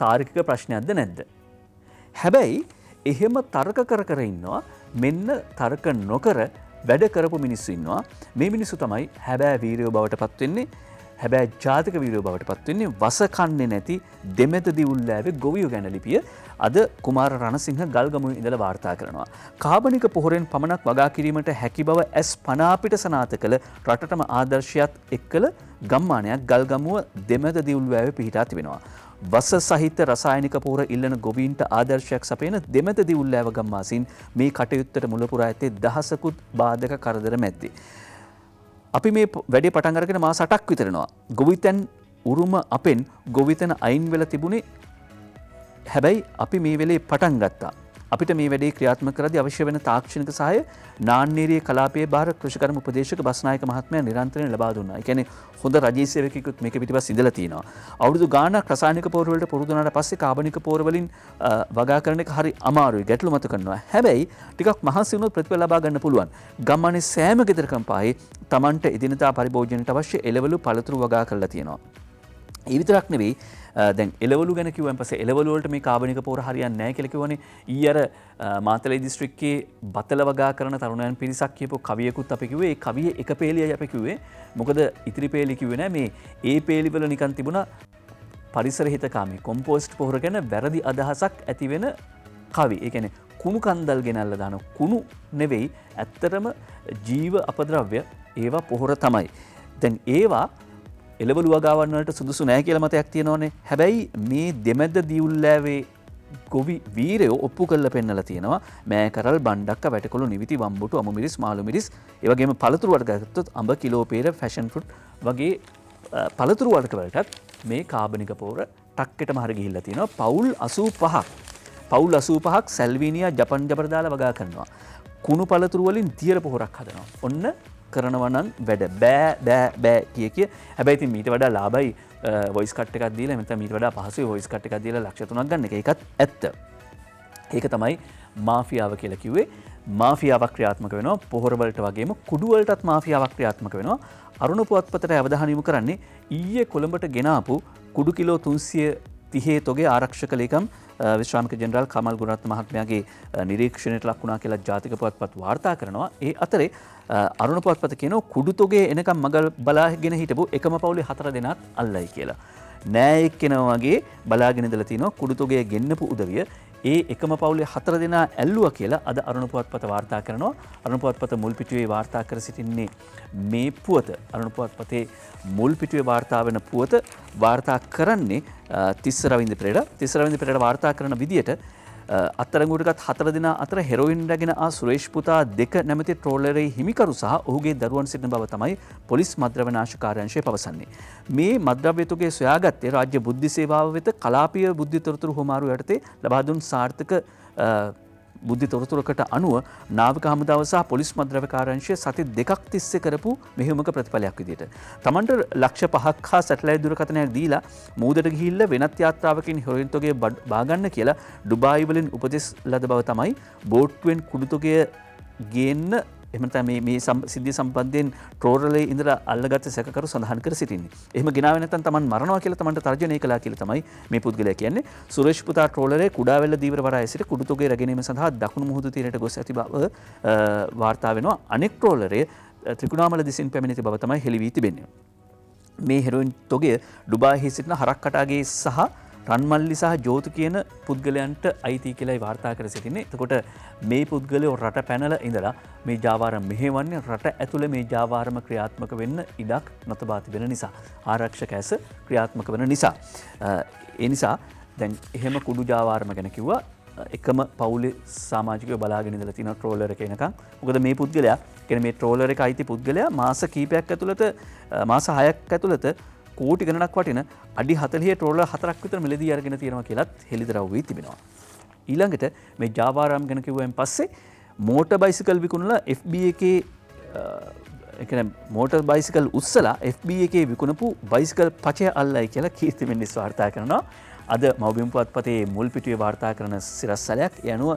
තාර්කික ප්‍රශ්නයක්ද නැද්ද. හැබැයි එහෙම තර්ක කර ඉන්නවා මෙන්න තර්ක නොකර වැඩ කරපු මිනිස්සු ඉන්නවා. මේ මිනිස්සු තමයි හැබෑ වීරයෝ බවට පත් වෙන්නේ. හැබැයි ජාතික වීරයෝ බවට පත් වෙන්නේ වස කන්නේ නැති දෙමෙත දිවුල්ලෑවේ ගොවියෝ ගැන ලිපිය අද කුමාර රණසිංහ ගල්ගමුවේ ඉඳලා වාර්තා කරනවා. කාබනික පොහොරෙන් පමණක් වගා කිරීමට හැකි බව ඇස් පනා පිට සනාථ කළ රටටම ආදර්ශයත් එක්කල ගම්මානයක් ගල්ගමුව දෙමෙත දිවුල්ලෑවේ පිහිටා තිබෙනවා. වස සහිත රසායනික පොහොර ඉල්ලන ගොවීන්ට ආදර්ශයක් සපයන දෙමෙත දිවුල්ලෑව ගම්වාසීන් මේ කටයුත්තට මුල පුරා ඇත්තේ දහසකුත් බාධක කරදර මැද්දේ. අපි මේ වැඩේ පටන් අරගෙන මාස 8ක් විතරනවා. ගොවිතැන් උරුම අපෙන් ගොවිතැන අයින් වෙලා තිබුණේ. හැබැයි අපි මේ වෙලේ පටන් ගත්තා. අපිට මේ වැඩේ ක්‍රියාත්මක කරද්දී අවශ්‍ය වෙන තාක්ෂණික සහාය නාන්නේරිය කලාපයේ බාර කෘෂිකර්ම උපදේශක බස්නායක මහත්මයා නිරන්තරයෙන් ලබා දුන්නා. ඒ කියන්නේ හොඳ රජීය සේවකයෙකුත් මේක පිටිපස්ස ඉඳලා තියෙනවා. අවුරුදු ගාණක් රසායනික පොහොර වලට පුරුදු වුණාට පස්සේ කාබනික පොහොර වලින් වගා කරන එක හරි අමාරුයි. ගැටලු මත කරනවා. හැබැයි ටිකක් මහන්සි වුණොත් ප්‍රතිඵල ලබා ගන්න පුළුවන්. ගම්මානේ සෑම ගෙදරකම පායි Tamanට එදිනදා පරිභෝජනයට අවශ්‍ය එළවලු පළතුරු වගා කරලා තියෙනවා. ඒ විතරක් නෙවෙයි දැන් එළවලු ගැන කිව්වන් පස්සේ එළවලු වලට මේ කාබනික පොහොර හරියන්නේ නැහැ කියලා කිව්වනේ. ඊයර මාතලේ දිස්ත්‍රික්කයේ බතල වගා කරන තරුණයන් පිරිසක් කියපු කවියකුත් අපි කිව්වේ. ඒ කවියේ එක පේලියයි අපි කිව්වේ. මොකද ඉතිරි පේලි කිව්වේ නැහැ. මේ ඒ පේලි වල නිකන් තිබුණා පරිසර හිතකාමී කොම්පෝස්ට් පොහොර ගැන වැරදි අදහසක් ඇති වෙන කවි. ඒ කියන්නේ කුණු කන්දල් ගෙනල්ලා දාන කුණු නෙවෙයි ඇත්තටම ජීව අපද්‍රව්‍ය ඒවා පොහොර තමයි. දැන් ඒවා එළවලු වගාවන් වලට සුදුසු නැහැ කියලා මතයක් තියෙනවනේ. හැබැයි මේ දෙමෙද්ද දියුල්ලෑවේ ගොවි වීරයෝ ඔප්පු කරලා පෙන්නලා තියෙනවා. මෑකරල් බණ්ඩක්ක වැටකොළු නිවිති වම්බුටු අමු මිරිස් මාළු මිරිස් ඒ වගේම පළතුරු වර්ග ගත්තොත් අඹ කිලෝ පේර ෆැෂන් ෆෘට් වගේ පළතුරු වර්ග වලටත් මේ කාබනික පොහොර ටක්කෙටම හරි ගිහිල්ලා තියෙනවා. පවුල් 85ක් සැල්වීනියා ජපන් ජබර දාලා වගා කරනවා. කුණු පළතුරු වලින් දියර පොහොරක් හදනවා. ඔන්න කරනවා නම් වැඩ බෑ කිය. හැබැයි ඉතින් මීට වඩා ලාභයි වොයිස් කට් එකක් දීලා නැත්නම් මීට වඩා පහසුයි වොයිස් කට් එකක් දීලා ලක්ෂ 3ක් ගන්න එක. ඒකත් ඇත්ත. ඒක තමයි මාෆියාව කියලා කිව්වේ. මාෆියාවක් ක්‍රියාත්මක වෙනවා පොහොර වලට වගේම කුඩු වලටත් මාෆියාවක් ක්‍රියාත්මක වෙනවා. අරුණ පුවත්පතට අවධානය යොමු කරන්නේ ඊයේ කොළඹට ගෙනාපු කුඩු කිලෝ 330 තොගේ ආරක්ෂක ලේකම් විශ්‍රාමික ජෙනරාල් කමල් ගුණරත්න මහත්මයාගේ නිරීක්ෂණයට ලක් වුණා කියලා ජාතික පුවත්පත් වාර්තා කරනවා. ඒ අතරේ අරුණ පුවත්පත කියනවා කුඩු තොගේ එනකම් මග බලාගෙන හිටපු එකම පවුලේ 4 දෙනාත් අල්ලයි කියලා. නෑ එක්කෙනා වගේ බලාගෙන ඉඳලා තිනවා කුඩු තොගේ ගෙන්නපු උදවිය ඒ එකම පවුලේ 4 දෙනා ඇල්ලුවා කියලා අද අරුණ පුවත්පත වාර්තා කරනවා. අරුණ පුවත්පත මුල් පිටුවේ වාර්තා කර සිටින්නේ මේ පුවත අරුණ පුවත්පතේ මුල් පිටුවේ වාර්තා වෙන පුවත වාර්තා කරන්නේ තිස්ස රවින්ද්‍ර පෙරේරා. තිස්ස රවින්ද්‍ර පෙරේරා වාර්තා කරන විදියට අත්අඩංගුවටගත් 4 දෙනා අතර හෙරොයින් රැගෙන ආ සුරේෂ් පුතා 2 නැමැති ට්‍රෝලරේ හිමිකරු සහ ඔහුගේ දරුවන් සිටින බව තමයි පොලිස් මද්‍රව්‍ය නාශක කාර්යාංශය පවසන්නේ. මේ මද්‍රව්‍ය තුගේ සොයාගත්තේ රාජ්‍ය බුද්ධි සේවාව වෙත කලාපීය බුද්ධි තොරතුරු හුවමාරු යටතේ ලබා දුන් සාර්ථක බුද්ධි තොරතුරකට අනුව නාවික හමුදාව සහ පොලිස් මද්‍රව්‍ය කාර්යාංශය සති 2ක් තිස්සේ කරපු මෙහෙයුමක ප්‍රතිඵලයක් විදියට. තමන්ට ලක්ෂ 5ක් හා සැටලයිට් දුරකථනයක් දීලා මූදට ගිහිල්ලා වෙනත් යාත්‍රාවකින් හෙරොයින් තොගේ බාගන්න කියලා ඩුබායි වලින් උපදෙස් ලද බව තමයි බෝට්ටුවෙන් කුඩු තොගය ගේන්න එහෙම නැත්නම් මේ සිද්ධිය සම්බන්ධයෙන් ට්‍රෝලරේ ඉඳලා අල්ලගත්ත සැකකරු සඳහන් කර සිටින්නේ. එහෙම ගෙනාවේ නැත්නම් Taman මරනවා කියලා Tamanට තර්ජනය කළා කියලා තමයි මේ පුද්ගලයා කියන්නේ. සුරේෂ් පුතා ට්‍රෝලරේ කුඩාවැල්ල දීවර වරායේ සිට කුඩුතොගේ රැගෙනීම සඳහා දකුණු මුහුදු තීරයට ගොස් ඇති බව වාර්තා වෙනවා. අනෙක් ට්‍රෝලරේ ත්‍රිකුණාමල දිසින් පැමිණ තිබව තමයි හෙළි වී තිබෙන්නේ. මේ හෙරොයින් තොගය ඩුබායිහි සිටින හරක් කටාගේ සහ රන්මල්ලි සහ ජෝතු කියන පුද්ගලයන්ට අයිති කියලායි වාර්තා කර සිටින්නේ. එතකොට මේ පුද්ගලයෝ රට පැනලා ඉඳලා මේ ජාවාරම මෙහෙවන්නේ රට ඇතුළේ මේ ජාවාරම ක්‍රියාත්මක වෙන්න ඉඩක් නොතබා තිබෙන නිසා. ආරක්ෂක ඇස ක්‍රියාත්මක වෙන නිසා. ඒ නිසා දැන් එහෙම කුඩු ජාවාරම ගැන කිව්වා. එකම පවුලේ සමාජිකයෝ බලාගෙන ඉඳලා තියෙන ට්‍රෝලර් එක එනකන්. මොකද මේ පුද්ගලයා කියන්නේ මේ ට්‍රෝලර් එක අයිති පුද්ගලයා මාස කීපයක් ඇතුළත මාස 6ක් ඇතුළත කෝටි ගණනක් වටින අඩි 40 ට්‍රෝලර් 4ක් විතර මිලදී අරගෙන තියෙනවා කියලාත් හෙළිදරව් වී තිබෙනවා. ඊළඟට මේ ජාවාරම් ගැන කිව්වෙන් පස්සේ මෝටර් බයිසිකල් විකුණලා FB එකේ ඒ මෝටර් බයිසිකල් උස්සලා FB එකේ විකුණපු බයිසිකල් පචය අල්ලයි කියලා කීර්ති මිනිස් වාර්තා කරනවා. අද මවබිම් පුවත්පතේ මුල් පිටුවේ වාර්තා කරන සිරස්සලයක් ඒ අනුව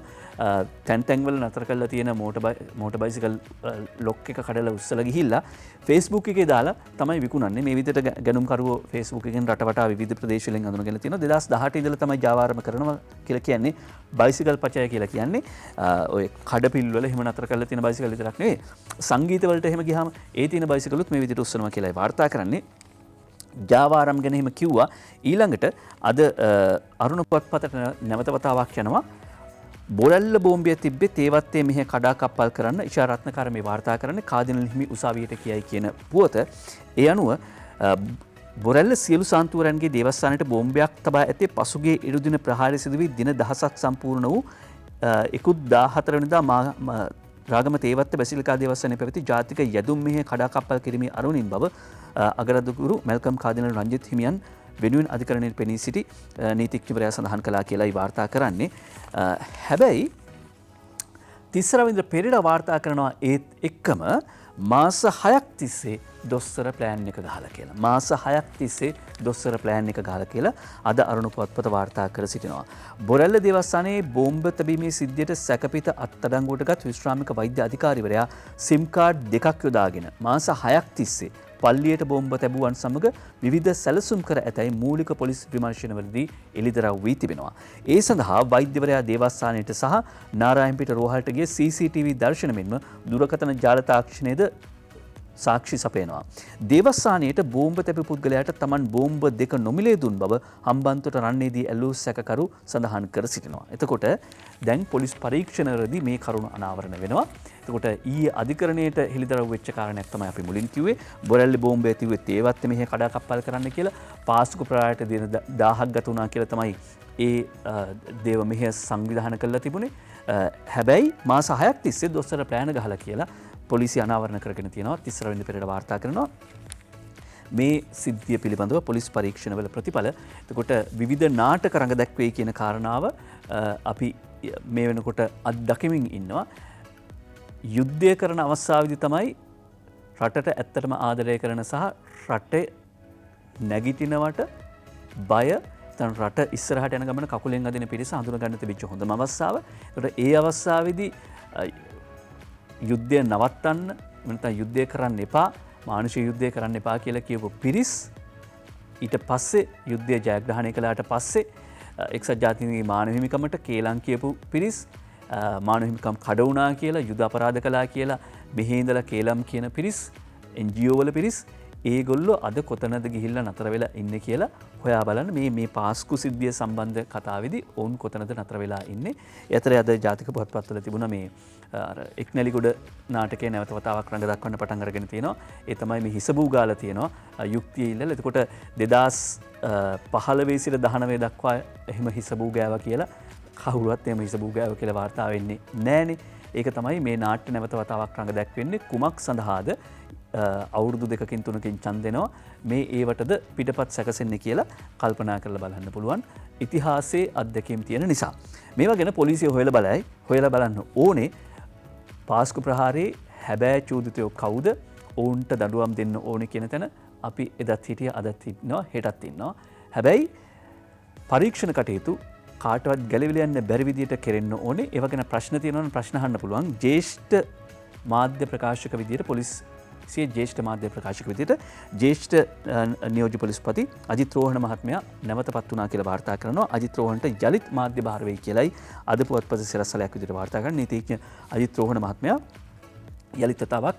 තැන්තැන්වල නතර කරලා තියෙන මෝටර් බයිසිකල් ලොක් එක කඩලා උස්සලා ගිහිල්ලා Facebook එකේ දාලා තමයි විකුණන්නේ. මේ විදිහට ගැනුම්කරුවෝ Facebook එකෙන් රටවටා විවිධ ප්‍රදේශවලින් අඳුනගෙන තියෙනවා. 2018 ඉඳලා තමයි ජාවාරම කරනවා කියලා කියන්නේ බයිසිකල් පචය කියලා කියන්නේ. ඔය කඩපිල්වල එහෙම නතර කරලා තියෙන බයිසිකල් විතරක් නෙවෙයි. සංගීත වලට එහෙම ගියාම ඒ තියෙන බයිසිකලුත් මේ විදිහට උස්සනවා කියලායි වාර්තා කරන්නේ. ජාවාරම් ගැන එහෙම කිව්වා. ඊළඟට අද අරුණ පුවත්පතට නැවත වතාවක් යනවා. බොරැල්ල බෝම්බිය තිබ්බේ තේවත්තේ මෙහෙ කඩා කප්පල් කරන්න ඉෂාරත්නකාර මේ වාර්තා කරන්නේ කාදිනල් හිමි උසාවියට කියයි කියන පුවත. ඒ අනුව බොරැල්ල සියලු සාන්තුවරයන්ගේ දේවස්ථානයට බෝම්බයක් තබා ඇතේ පසුගිය ඉරුදින ප්‍රහාරය සිදු වී දින දහසක් සම්පූර්ණ වූ ඉකුත් 14 වෙනිදා රාගම තේවත්ත බැසිලිකා දේවස්ථානයේ පැවති ජාතික යැදුම් මෙහෙ කඩා කප්පල් කිරීමේ අරුණින් බව අගරදුගුරු මැල්කම් කාදිනල් රංජිත් හිමියන් වෙනුවෙන් අධිකරණයට පෙනී සිටි නීතිඥවරයා සඳහන් කළා කියලායි වාර්තා කරන්නේ. හැබැයි තිස්සරවින්ද්‍ර පෙරේරා වාර්තා කරනවා ඒත් එක්කම මාස 6ක් තිස්සේ දොස්තර ප්ලෑන් එක ගහලා කියලා. මාස 6ක් තිස්සේ දොස්තර ප්ලෑන් එක ගහලා කියලා අද අරුණ පුවත්පත වාර්තා කර සිටිනවා. බොරැල්ල දේවස්ථානයේ බෝම්බ තැබීමේ සිද්ධියට සැකපිට අත්අඩංගුවටගත් විශ්‍රාමික වෛද්‍ය අධිකාරිවරයා සිම් කාඩ් දෙකක් යොදාගෙන මාස 6ක් තිස්සේ පල්ලියට බෝම්බ තැබුවන් සමග විවිධ සැලසුම් කර ඇතැයි මූලික පොලිස් විමර්ශනවලදී එළිදරව් වී තිබෙනවා. ඒ සඳහා වෛද්‍යවරයා දේවස්ථානයට සහ නාරායන්පිට රෝහලට ගිය CCTV දර්ශන මෙන්ම දුරකථන ජාල තාක්ෂණයද සාක්ෂි සපයනවා. දේවස්ථානයට බෝම්බ තැබි පුද්ගලයාට Taman බෝම්බ දෙක නොමිලේ දුන් බව හම්බන්තොට රන්නේදී ඇලූ සැකකරු සඳහන් කර සිටිනවා. එතකොට දැන් පොලිස් පරීක්ෂණවලදී මේ කරුණ අනාවරණ වෙනවා. එතකොට ඊයේ අධිකරණයට හෙළිදරව් වෙච්ච කාරණයක් තමයි අපි මුලින් කිව්වේ. බොරැල්ල බෝම්බය තිව්වේ තේවත්තේ මෙහෙ කඩා කප්පල් කරන්න කියලා. පාස්කු ප්‍රායට දින 1000ක් ගත වුණා කියලා තමයි ඒ දේව මෙහෙය සංවිධානය කළා තිබුණේ. හැබැයි මාස 6ක් තිස්සේ දොස්තර ප්ලෑන් ගහලා කියලා පොලිසිය අනාවරණ කරගෙන තියෙනවා. තිස්සරවින්ද පෙරේරා වාර්තා කරනවා. මේ සිද්ධිය පිළිබඳව පොලිස් පරීක්ෂණවල ප්‍රතිඵල. එතකොට විවිධ නාටක රඟ දැක්වේ කියන කාරණාව අපි මේ වෙනකොට අත්දැකමින් ඉන්නවා. යුද්ධය කරන අවස්ථාවේදී තමයි රටට ඇත්තටම ආදරය කරන සහ රටේ නැගිටිනවට බය තන රට ඉස්සරහට යන ගමන කකුලෙන් අදින පිරිස හඳුන ගන්න තිබිච්ච හොඳම අවස්ථාව. ඒකට ඒ අවස්ථාවේදී යුද්ධය නවත්තන්න නැත්නම් යුද්ධය කරන්න එපා, මානුෂික යුද්ධය කරන්න එපා කියලා කියපු පිරිස් ඊට පස්සේ යුද්ධය ජයග්‍රහණය කළාට පස්සේ එක්සත් ජාතීන්ගේ මානව හිමිකමට කේලම් කියපු පිරිස් මානව හිමිකම් කඩ වුණා කියලා යුද අපරාධ කළා කියලා මෙහි ඉඳලා කේලම් කියන පිරිස් NGO වල පිරිස් ඒගොල්ලෝ අද කොතනද ගිහිල්ලා නතර වෙලා ඉන්නේ කියලා හොයා බලන්න මේ පාස්කු සිද්ධිය සම්බන්ධ කතාවේදී ඔවුන් කොතනද නතර වෙලා ඉන්නේ. ඒ අතරේ අද ජාතික පුවත්පත්වල තිබුණා මේ එක්නැලිගොඩ නාටකයේ නැවත වතාවක් රඟ දක්වන්න පටන් අරගෙන තියෙනවා. ඒ තමයි මේ හිසබූ ගාලා තියෙනවා යුක්තිය ඉල්ලලා. එතකොට 2015 සිට 19 දක්වා එහෙම හිසබූ ගෑවා කියලා කවුරුවත් එහෙම හිසබූ ගෑවා කියලා වාර්තා වෙන්නේ නැහනේ. ඒක තමයි මේ නාට්‍ය නැවත වතාවක් රඟ දැක්වෙන්නේ කුමක් සඳහාද අවුරුදු 2කින් 3කින් ඡන්ද දෙනවා මේ ඒවටද පිටපත් සැකසෙන්නේ කියලා කල්පනා කරලා බලන්න පුළුවන් ඉතිහාසයේ අත්දැකීම් තියෙන නිසා. මේවා ගැන පොලිසිය හොයලා බලන්න ඕනේ. පාස්කු ප්‍රහාරයේ හැබෑ චූදිතයෝ කවුද? ඔවුන්ට දඩුවම් දෙන්න ඕනේ කියන තැන අපි එදත් හිටියා, අදත් ඉන්නවා, හෙටත් ඉන්නවා. හැබැයි පරීක්ෂණ කටයුතු කාටවත් ගැලවිලා යන්න බැරි විදියට කෙරෙන්න ඕනේ. ඒව ගැන ප්‍රශ්න තියෙනවා නම් ප්‍රශ්න අහන්න පුළුවන්. ජ්‍යෙෂ්ඨ මාධ්‍ය ප්‍රකාශක විදියට පොලිසිය ජ්‍යෙෂ්ඨ මාධ්‍ය ප්‍රකාශක විදියට ජ්‍යෙෂ්ඨ නියෝජ්‍ය පොලිස්පති අජිත් රෝහණ මහත්මයා නැවතපත් වුණා කියලා වාර්තා කරනවා. අජිත් රෝහණට යලිත් මාධ්‍ය භාර වෙයි කියලායි අද පුවත්පත සිරස්තලයක් විදියට වාර්තා කරන නීතිඥ අජිත් රෝහණ මහත්මයා යළිත් වතාවක්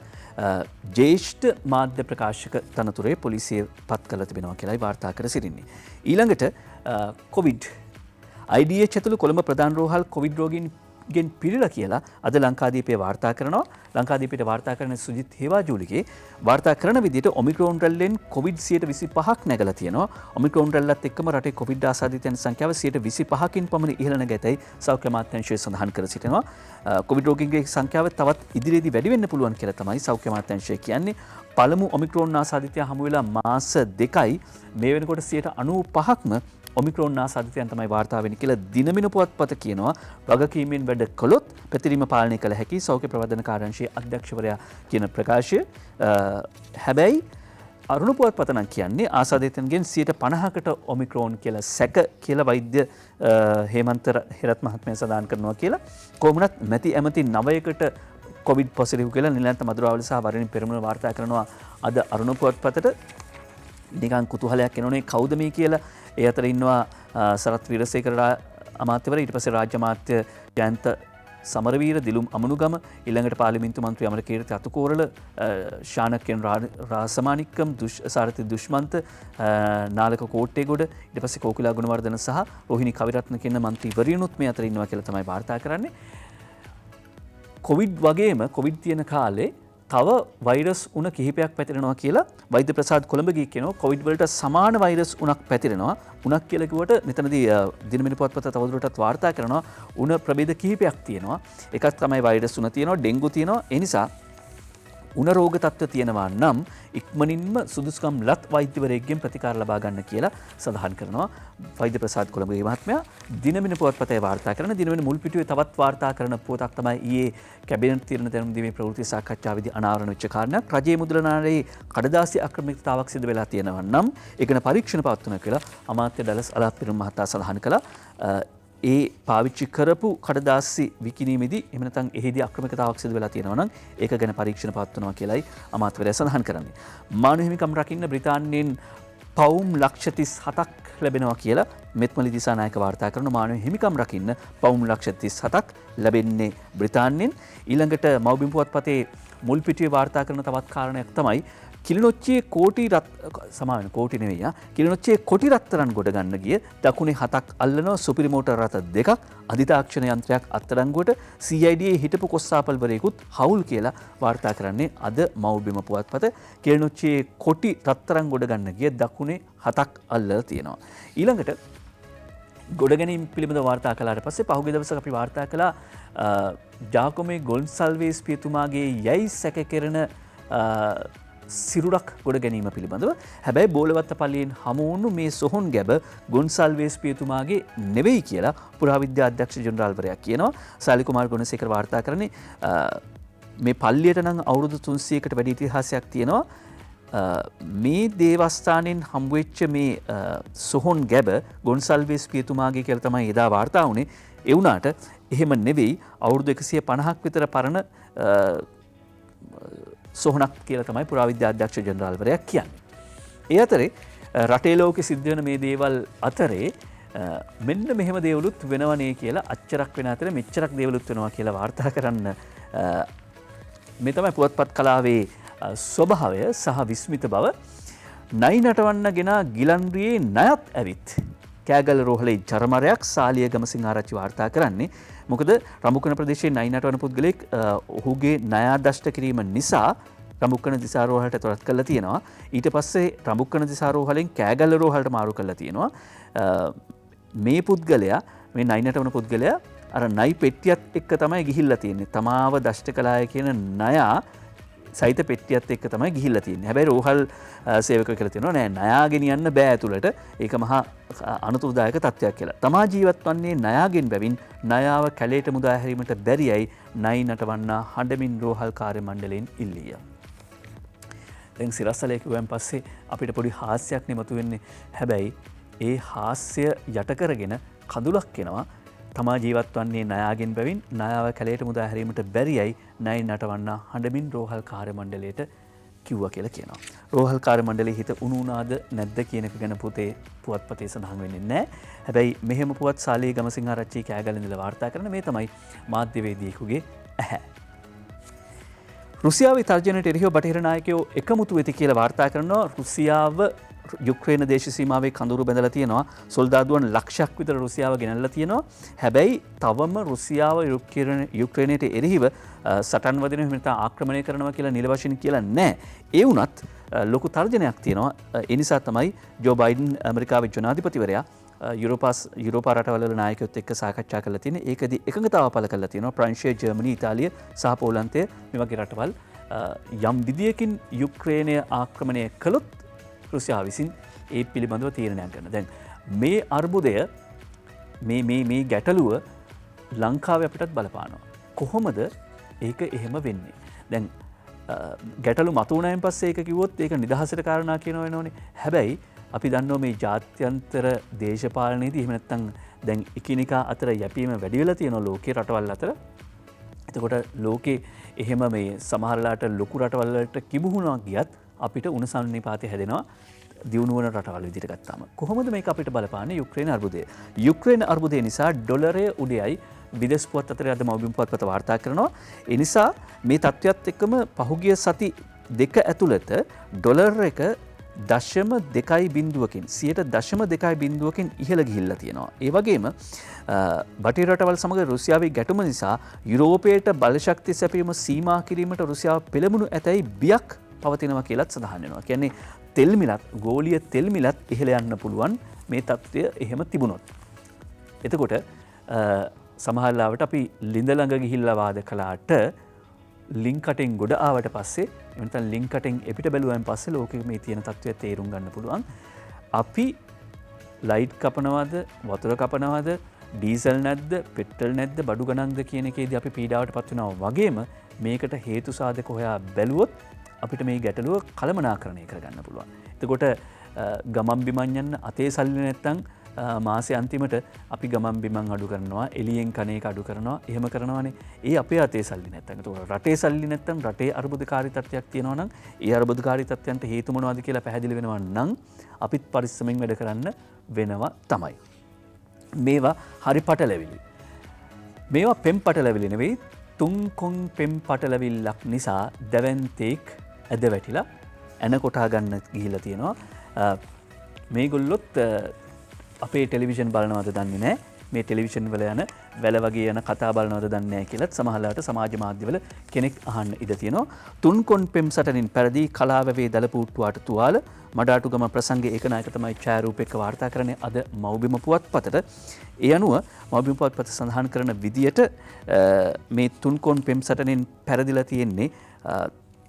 ජ්‍යෙෂ්ඨ මාධ්‍ය ප්‍රකාශක තනතුරේ පොලිසිය පත් කළ තිබෙනවා කියලායි වාර්තා කර සිටින්නේ. ඊළඟට කොවිඩ් IDH ඇතුළු කොළඹ ප්‍රධාන රෝහල් කොවිඩ් රෝගීන්ගෙන් පිළිලා කියලා අද ලංකාදීපේ වාර්තා කරනවා. ලංකාදීපයට වාර්තා කරන සුජිත් හේවාජූලිගේ වාර්තා කරන විදිහට ඔමික්‍රෝන් රැල්ලෙන් කොවිඩ් 25%ක් නැගලා තියෙනවා. ඔමික්‍රෝන් රැල්ලත් එක්කම රටේ කොවිඩ් ආසාදිතයන් සංඛ්‍යාව 25%කින් පමණ ඉහළ නැග ඇතැයි සෞඛ්‍ය අමාත්‍යාංශය සඳහන් කර සිටිනවා. කොවිඩ් රෝගීන්ගේ සංඛ්‍යාව තවත් ඉදිරියේදී වැඩි වෙන්න පුළුවන් කියලා තමයි සෞඛ්‍ය අමාත්‍යාංශය කියන්නේ. පළමු ඔමික්‍රෝන් ආසාදිතයා හමු වෙලා මාස 2යි මේ වෙනකොට 95%ක්ම ඔමික්‍රෝන් ආසාදිතයන් තමයි වාර්තා වෙන්නේ කියලා දිනමින පුවත්පත කියනවා. වගකීමෙන් වැඩ කළොත් පැතිරීම පාලනය කළ හැකි සෞඛ්‍ය ප්‍රවර්ධන කාර්යාංශයේ අධ්‍යක්ෂවරයා කියන ප්‍රකාශය. හැබැයි අරුණ පුවත්පත නම් කියන්නේ ආසාදිතයන්ගෙන් 50%කට ඔමික්‍රෝන් කියලා සැක කියලා වෛද්‍ය හේමන්ත හේරත් මහත්මයා සඳහන් කරනවා කියලා. කොහොමුණත් මැති ඇමති 9කට කොවිඩ් පොසිටිව් කියලා නිලන්ත මදුරාවල සහ වරණින් පෙරමුණ වාර්තා කරනවා අද අරුණ පුවත්පතට. නිකන් කුතුහලයක් එනෝනේ කවුද මේ කියලා. ඒ අතර ඉන්නවා සරත් වීරසේකර අමාත්‍යවර, ඊට පස්සේ රාජ්‍ය අමාත්‍ය ජයන්ත සමරවීර, දිලුම් අමනුගම, ඊළඟට පාර්ලිමේන්තු මන්ත්‍රී අමරකීර්ති අතුකෝරළ, ශානකයන් රාසමානික්කම්, සාරථි දුෂ්මන්ත, නාලක කෝට්ටේගොඩ, ඊට පස්සේ කෝකිලා ගුණවර්ධන සහ රෝහිණී කවිරත්න කියන මන්ත්‍රීවරියනුත් මේ අතර ඉන්නවා කියලා තමයි වාර්තා කරන්නේ. කොවිඩ් වගේම කොවිඩ් තියෙන කාලේ තව වෛරස් උණ කිහිපයක් පැතිරෙනවා කියලා වෛද්‍ය ප්‍රසාද් කොළඹගේ කියනවා. කොවිඩ් වලට සමාන වෛරස් උණක් පැතිරෙනවා. උණක් කියලා කිව්වට මෙතනදී දිනමින පුවත්පත තවදුරටත් වාර්තා කරනවා උණ ප්‍රභේද කිහිපයක් තියෙනවා. එකක් තමයි වෛරස් උණ තියෙනවා, ඩෙන්ගු තියෙනවා. ඒ නිසා උණ රෝග තත්ත්ව තියෙනවා නම් ඉක්මනින්ම සුදුසුකම් ලත් වෛද්‍යවරයෙක්ගෙන් ප්‍රතිකාර ලබා ගන්න කියලා සඳහන් කරනවා වෛද්‍ය ප්‍රසාද් කොළඹගේ මහත්මයා. දිනමින පුවත්පතේ වාර්තා කරන දිනමින මුල් පිටුවේ තවත් වාර්තා කරන පුවතක් තමයි ඊයේ කැබිනට් තීරණ දැනුම් දීමේ ප්‍රවෘත්ති සාකච්ඡාවේදී අනාවරණ වෙච්ච කාරණා. රජයේ මුද්‍රණාලයේ කඩදාසි අක්‍රමිකතාවක් සිදු වෙලා තියෙනවා නම් ඒකන පරීක්ෂණ පවත්වනවා කියලා අමාත්‍ය ඩලස් අලහප්පිරුම් මහතා සඳහන් කළා. ඒ පාවිච්චි කරපු කඩදාසි විකිණීමේදී එහෙම නැත්නම් එහිදී අක්‍රමිකතාවක් සිදු වෙලා තියෙනවා නම් ඒක ගැන පරීක්ෂණ පවත්වනවා කියලායි අමාත්‍යවරයා සඳහන් කරන්නේ. මානව හිමිකම් රකින්න බ්‍රිතාන්‍යයෙන් පවුම් ලක්ෂ 37ක් ලැබෙනවා කියලා මෙත්මලි දිසානායක වාර්තා කරන. මානව හිමිකම් රකින්න පවුම් ලක්ෂ 37ක් ලැබෙන්නේ බ්‍රිතාන්‍යයෙන්. ඊළඟට මව්බිම් පුවත්පතේ මුල් පිටුවේ වාර්තා කරන තවත් කාරණයක් තමයි කිලිනොච්චියේ කිලිනොච්චියේ කොටි රත්තරන් ගොඩ ගන්න ගිය දකුණේ 7ක් අල්ලනවා සුපිරි මෝටර් රථ 2ක් අධිතාක්ෂණ යන්ත්‍රයක් අත්අඩංගුවට CID හිටපු කොස්සාපල්වරයෙකුත් හවුල් කියලා වාර්තා කරන්නේ අද මව්බිම පුවත්පත. කිලිනොච්චියේ කොටි රත්තරන් ගොඩ ගන්න ගිය දකුණේ 7ක් අල්ලලා තියෙනවා. ඊළඟට ගොඩ ගැනීම පිළිබඳ වාර්තා කළාට පස්සේ පහුගිය දවසක අපි වාර්තා කළා ජාකොමේ ගොන්සල්වේස් පියතුමාගේ යයි සැක කෙරෙන සිරුරක් ගොඩ ගැනීම පිළිබඳව. හැබැයි බෝලවත්ත පල්ලියෙන් හමුවුණු මේ සොහොන් ගැබ ගොන්සල්වේස් පියතුමාගේ නෙවෙයි කියලා පුරාවිද්‍යා අධ්‍යක්ෂ ජෙනරාල්වරයා කියනවා. සාලි කුමාර් ගුණසේකර වාර්තා කරන්නේ මේ පල්ලියට නම් අවුරුදු 300කට වැඩි ඉතිහාසයක් තියෙනවා. මේ දේවස්ථානයෙන් හම්බුවෙච්ච මේ සොහොන් ගැබ ගොන්සල්වේස් පියතුමාගේ කියලා තමයි එදා වාර්තා වුණේ. ඒ වුණාට එහෙම නෙවෙයි, අවුරුදු 150ක් විතර පරණ සොහනක් කියලා තමයි පුරාවිද්‍යා අධ්‍යක්ෂ ජෙනරාල්වරයා කියන්නේ. ඒ අතරේ රටේ ලෝකෙ සිද්ධ වෙන මේ දේවල් අතරේ මෙන්න මෙහෙම දේවලුත් වෙනවනේ කියලා අච්චරක් වෙන අතර මෙච්චරක් දේවලුත් වෙනවා කියලා වාර්තා කරන්න මේ තමයි පුවත්පත් කලාවේ ස්වභාවය සහ විස්මිත බව. නයි නටවන්න ගෙන ගිලන්රියේ ණයත් ඇවිත් කෑගල රෝහලේ චරමරයක් සාලියගම සිංහාරච්චි වාර්තා කරන්නේ. මොකද රඹුකන ප්‍රදේශයේ නයි නටවන පුද්ගලෙක් ඔහුගේ ණය දෂ්ට කිරීම නිසා රඹුකන දිසාරෝහලට තොරත් කරලා තියෙනවා. ඊට පස්සේ රඹුකන දිසාරෝහලෙන් කෑගල්ල රෝහලට මාරු කරලා තියෙනවා. මේ පුද්ගලයා මේ නයි නටවන පුද්ගලයා අර නයි පෙට්ටියත් එක්ක තමයි ගිහිල්ලා තියෙන්නේ. තමාව දෂ්ට කළාය කියන ණය සහිත පෙට්ටියත් එක්ක තමයි ගිහිල්ලා තියෙන්නේ. හැබැයි රෝහල් සේවකයෝ කියලා තියෙනවා නෑ ණයා ගෙනියන්න බෑ ඇතුළට. ඒක මහා අනුතුරුදායක තත්ත්වයක් කියලා. තමා ජීවත් වන්නේ ණයාගෙන් බැවින් ණයාව කැලේට මුදා හැරීමට බැරියයි නයි නටවන්නා හඬමින් රෝහල් කාර්ය මණ්ඩලයෙන් ඉල්ලීය. දැන් සිරස්සලේ කිව්වන් පස්සේ අපිට පොඩි හාස්‍යයක් නෙමතු වෙන්නේ. හැබැයි ඒ හාස්‍ය යට කරගෙන කඳුලක් එනවා. තමා ජීවත් වන්නේ ණයාගෙන් බැවින් ණයාව කැලේට මුදා හැරීමට බැරියයි ණය නටවන්න හඬමින් රෝහල් කාර්ය මණ්ඩලයට කිව්වා කියලා කියනවා. රෝහල් කාර්ය මණ්ඩලයේ හිත උණුනාද නැද්ද කියන එක ගැන පුවත්පතේ සඳහන් වෙන්නේ නැහැ. හැබැයි මෙහෙම පුවත් සාලී ගමසිංහාරච්චි කෑගල්ල ඉඳලා වාර්තා කරන මේ තමයි මාධ්‍යවේදියෙකුගේ ඇහැ. රුසියාවේ තර්ජනයට එරෙහිව බටහිර නායකයෝ එකමුතු වෙති කියලා වාර්තා කරනවා. රුසියාව යුක්‍රේන දේශ සීමාවේ කඳුරු බැඳලා තියෙනවා. සොල්දාදුවන් ලක්ෂයක් විතර රුසියාව ගෙනල්ලා තියෙනවා. හැබැයි තවම රුසියාව යුක්‍රේනයට එරෙහිව සටන් වදින එහෙම නැත්නම් ආක්‍රමණය කරනවා කියලා නිල වශයෙන් කියලා නැහැ. ඒ වුණත් ලොකු තර්ජනයක් තියෙනවා. ඒ නිසා තමයි ජෝ බයිඩන් ඇමරිකාවේ ජනාධිපතිවරයා යුරෝපා රටවල නායකයොත් එක්ක සාකච්ඡා කරලා තියෙන. ඒකදී එකඟතාව පළ කරලා තියෙනවා. ප්‍රංශය, ජර්මනි, ඉතාලිය සහ පෝලන්තය මේ වගේ රටවල් යම් විදියකින් යුක්‍රේනය ආක්‍රමණය කළොත් රුසියාව විසින් ඒ පිළිබඳව තීරණයක් ගන්න. දැන් මේ අර්බුදය මේ ගැටලුව ලංකාවේ අපිටත් බලපානවා. කොහොමද ඒක එහෙම වෙන්නේ? දැන් ගැටලු මතුවනයින් පස්සේ ඒක කිව්වොත් ඒක නිදහසට කාරණා කියනවා වෙනෝනේ. හැබැයි අපි දන්නවා මේ ජාත්‍යන්තර දේශපාලනයේදී එහෙම නැත්නම් දැන් එකිනෙකා අතර යැපීම වැඩි වෙලා තියෙනවා ලෝකේ රටවල් අතර. එතකොට ලෝකේ එහෙම මේ සමහරලාට ලොකු රටවල් වලට කිඹුහුණා ගියත් අපිට උණුසන්නිපාතය හැදෙනවා දියුණුවන රටවල් විදිහට ගත්තාම. කොහොමද මේක අපිට බලපාන්නේ යුක්‍රේන අර්බුදය? යුක්‍රේන අර්බුදය නිසා ඩොලරය උඩයයි විදේශ පුවත් අතර අද මව්බිම් පුවත්පත වාර්තා කරනවා. ඒ නිසා මේ තත්ත්වයත් එක්කම පහුගිය සති දෙක ඇතුළත ඩොලර් එක 0.2%කින් 0.2%කින් ඉහළ ගිහිල්ලා තියෙනවා. ඒ වගේම බටහිර රටවල් සමග රුසියාවේ ගැටුම නිසා යුරෝපයට බලශක්ති සැපීම සීමා කිරීමට රුසියාව පෙළඹුණු ඇතැයි බියක් පවතිනවා කියලත් සඳහන් වෙනවා. කියන්නේ තෙල් මිලත් ගෝලීය තෙල් මිලත් ඉහළ යන්න පුළුවන් මේ තත්ත්වය එහෙම තිබුණොත්. එතකොට සමහරවිට අපි ලිඳ ළඟ ගිහිල්ලා වාද කළාට ලින්කටෙන් ගොඩ ආවට පස්සේ එතන ලින්කටෙන් එපිට බැලුවෙන් පස්සේ ලෝකෙ මේ තියෙන තත්ත්වය තේරුම් ගන්න පුළුවන්. අපි ලයිට් කපනවද, වතුර කපනවද, ඩීසල් නැද්ද, පෙට්‍රල් නැද්ද, බඩු ගණන්ද කියන එකේදී අපි පීඩාවට පත් වෙනවා වගේම මේකට හේතු සාධක හොයා බැලුවොත් අපිට මේ ගැටලුව කළමනාකරණය කරගන්න පුළුවන්. එතකොට ගමන් බිමන් යන්න අතේ සල්ලි නැත්තම් මාසේ අන්තිමට අපි ගමන් බිමන් අඩු කරනවා, එළියෙන් කන එක අඩු කරනවා, එහෙම කරනවානේ. ඒ අපේ අතේ සල්ලි නැත්තම්. එතකොට රටේ සල්ලි නැත්තම් රටේ අර්බුදකාරී තත්ත්වයක් තියෙනවා නම් ඒ අර්බුදකාරී තත්ත්වයන්ට හේතු මොනවද කියලා පැහැදිලි වෙනවා නම් අපිත් පරිස්සමෙන් වැඩ කරන්න වෙනවා තමයි. මේවා හරි පටලැවිලි. මේවා පෙම් පටලැවිලි නෙවෙයි. තුන් කොන් පෙම් පටලැවිල්ලක් නිසා දැවැන්තෙක් ඇද වැටිලා ඇන කොටා ගන්න ගිහිල්ලා තියෙනවා. මේගොල්ලොත් අපේ ටෙලිවිෂන් බලනවද දන්නේ නැහැ. මේ ටෙලිවිෂන් වල යන වැල වගේ යන කතා බලනවද දන්නේ නැහැ කියලාත් සමහරවිට සමාජ මාධ්‍යවල කෙනෙක් අහන්න ඉඩ තියෙනවා. තුන් කොන් පෙම් සටනින් පෙරදී කලාවැවේ දලපූට්ටුවාට තුවාල මඩාටුගම ප්‍රසංගයේ ඒකනායක තමයි ඡායාරූප එක්ක වාර්තා කරන්නේ අද මව්බිම පුවත්පතට. ඒ අනුව මව්බිම පුවත්පත සඳහන් කරන විදියට මේ තුන් කොන් පෙම් සටනින් පෙරදිලා තියෙන්නේ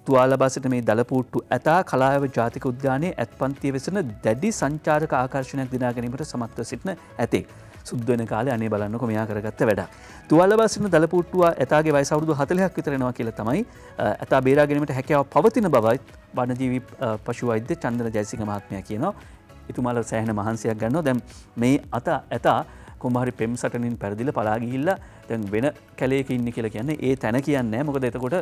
තුවාලබාසිට මේ දලපූට්ටු ඇතා කලාව ජාතික උද්‍යානයේ ඇත්පන්තිය වෙසෙන දැඩි සංචාරක ආකර්ෂණයක් දිනා ගැනීමට සමත්ව සිටින ඇතේ. සුද්ද වෙන කාලේ අනේ බලන්නකො මෙයා කරගත්ත වැඩක්. තුවාලබාසිට දලපූට්ටුව ඇතාගේ වයස අවුරුදු 40ක් විතර වෙනවා කියලා තමයි ඇතා බේරා ගැනීමට හැකියාව පවතින බවයි වනජීවි පශු වෛද්‍ය චන්දන ජයසිංහ මහත්මයා කියනවා. එතුමාලා සෑහෙන මහන්සියක් ගන්නවා. දැන් මේ ඇතා කොහොමහරි පෙම් සටනින් පෙරදිලා පලා ගිහිල්ලා දැන් වෙන කැලේක ඉන්නේ කියලා කියන්නේ ඒ තැන කියන්නේ නැහැ. මොකද එතකොට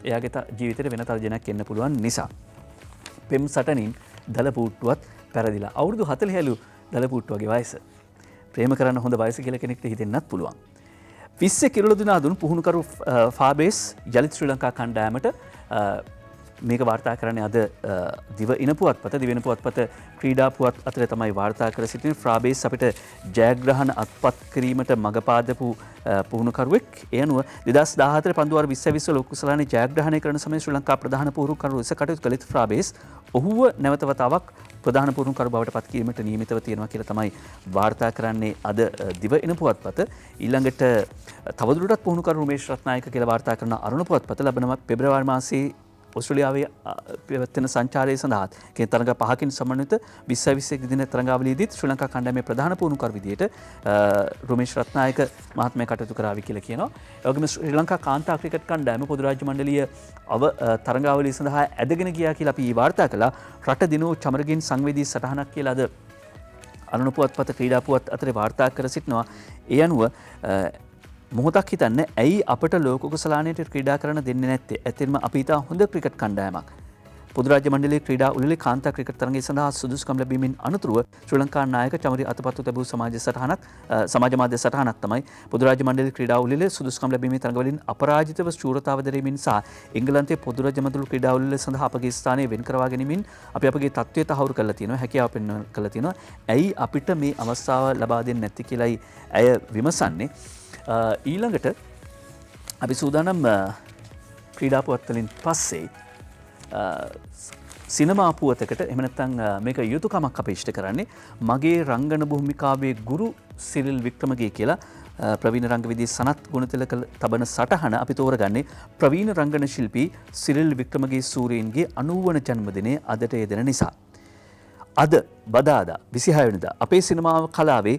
එයාගේ ජීවිතේට වෙන තර්ජනයක් එන්න පුළුවන් නිසා. පෙම් සටනින් දලපූට්ටුවත් පෙරදිලා අවුරුදු 40ලු දලපූට්ටුවගේ වයස. ප්‍රේම කරන්න හොඳ වයස කියලා කෙනෙක්ට හිතෙන්නත් පුළුවන්. 20 කිරුළ දිනා දුන් පුහුණුකරු ෆාබේස් යලිත් ශ්‍රී ලංකා කණ්ඩායමට මේක වාර්තා කරන්නේ අද දිවයින පුවත්පත දිවෙන පුවත්පත ක්‍රීඩා පුවත් අතර තමයි වාර්තා කර සිටින්නේ. ෆාබේස් අපිට ජයග්‍රහණ අත්පත් කිරීමට මඟ පාදපු පුහුණුකරුවෙක්. ඒ අනුව 2014 පන්දුවාර 2020 ලෝක කුසලානේ ජයග්‍රහණය කරන සමයේ ශ්‍රී ලංකා ප්‍රධාන පුහුණුකරු ලෙස කටයුතු කළේ ෆාබේස් ඔහුව නැවත වතාවක් ප්‍රධාන පුහුණුකරු බවට පත් කිරීමට නියමිතව තියෙනවා කියලා තමයි වාර්තා කරන්නේ අද දිවයින පුවත්පත. ඊළඟට තවදුරටත් පුහුණුකරු රමේෂ් රත්නායක කියලා වාර්තා කරන අරුණ පුවත්පත ලබනවා පෙබරවාරි මාසයේ ඔස්ට්‍රේලියාවේ පැවැත්වෙන සංචාරය සඳහා කෙන තරඟ 5කින් සමන්විත 2021 දින තරඟාවලියේදී ශ්‍රී ලංකා කණ්ඩායමේ ප්‍රධාන පුහුණුකරු විදියට රමේෂ් රත්නායක මහත්මයා කටයුතු කරાવી කියලා කියනවා. ඒ වගේම ශ්‍රී ලංකා කාන්තා ක්‍රිකට් කණ්ඩායම පොදු රාජ්‍ය මණ්ඩලීය තරඟාවලිය සඳහා ඇදගෙන ගියා කියලා අපි වාර්තා කළා. රට දිනෝ චමරගින් සංවේදී සටහනක් කියලා අද අරුණ පුවත්පත ක්‍රීඩා පුවත් අතරේ වාර්තා කර සිටිනවා. ඒ අනුව මොහොතක් හිතන්න ඇයි අපට ලෝක කුසලානයට ක්‍රීඩා කරන්න දෙන්නේ නැත්තේ? ඇත්තෙන්ම අපි ඉතා හොඳ ක්‍රිකට් කණ්ඩායමක්. පොදු රාජ්‍ය මණ්ඩලයේ ක්‍රීඩා උළෙලේ කාන්තා ක්‍රිකට් තරගය සඳහා සුදුසුකම් ලැබීමෙන් අනතුරුව ශ්‍රී ලංකා නායක චමරි අතපත්තු ලැබූ සමාජ මාධ්‍ය සටහනක් තමයි පොදු රාජ්‍ය මණ්ඩලයේ ක්‍රීඩා උළෙලේ සුදුසුකම් ලැබීමේ තරගවලින් අපරාජිතව ශූරතාව දැරීමෙන් සහ එංගලන්තයේ පොදු රාජ්‍ය මණ්ඩල ක්‍රීඩා උළෙල සඳහා අපගේ ස්ථානය වෙන් කරවා ගැනීමෙන් අපි අපගේ තත්ත්වය තහවුරු කරලා තියෙනවා, හැකියාව පෙන්වන්න කරලා තියෙනවා. ඇයි අපිට මේ අවස්ථාව ලබා දෙන්නේ නැති කියලායි ඇය විමසන්නේ. ඊළඟට අපි සූදානම් ක්‍රීඩා පුවත් වලින් පස්සේ සිනමා පුවතකට එහෙම නැත්නම් මේක යුතුයකමක් අප ඉෂ්ට කරන්නේ මගේ රංගන භූමිකාවේ ගුරු සිරිල් වික්‍රමගේ කියලා ප්‍රවීණ රංගවිදී සනත් ගුණතිලක තබන සටහන අපි තෝරගන්නේ ප්‍රවීණ රංගන ශිල්පී සිරිල් වික්‍රමගේ සූරීන්ගේ 90 වන ජන්මදිනය අදට යෙදෙන නිසා. අද බදාදා 26 වෙනිදා අපේ සිනමාව කලාවේ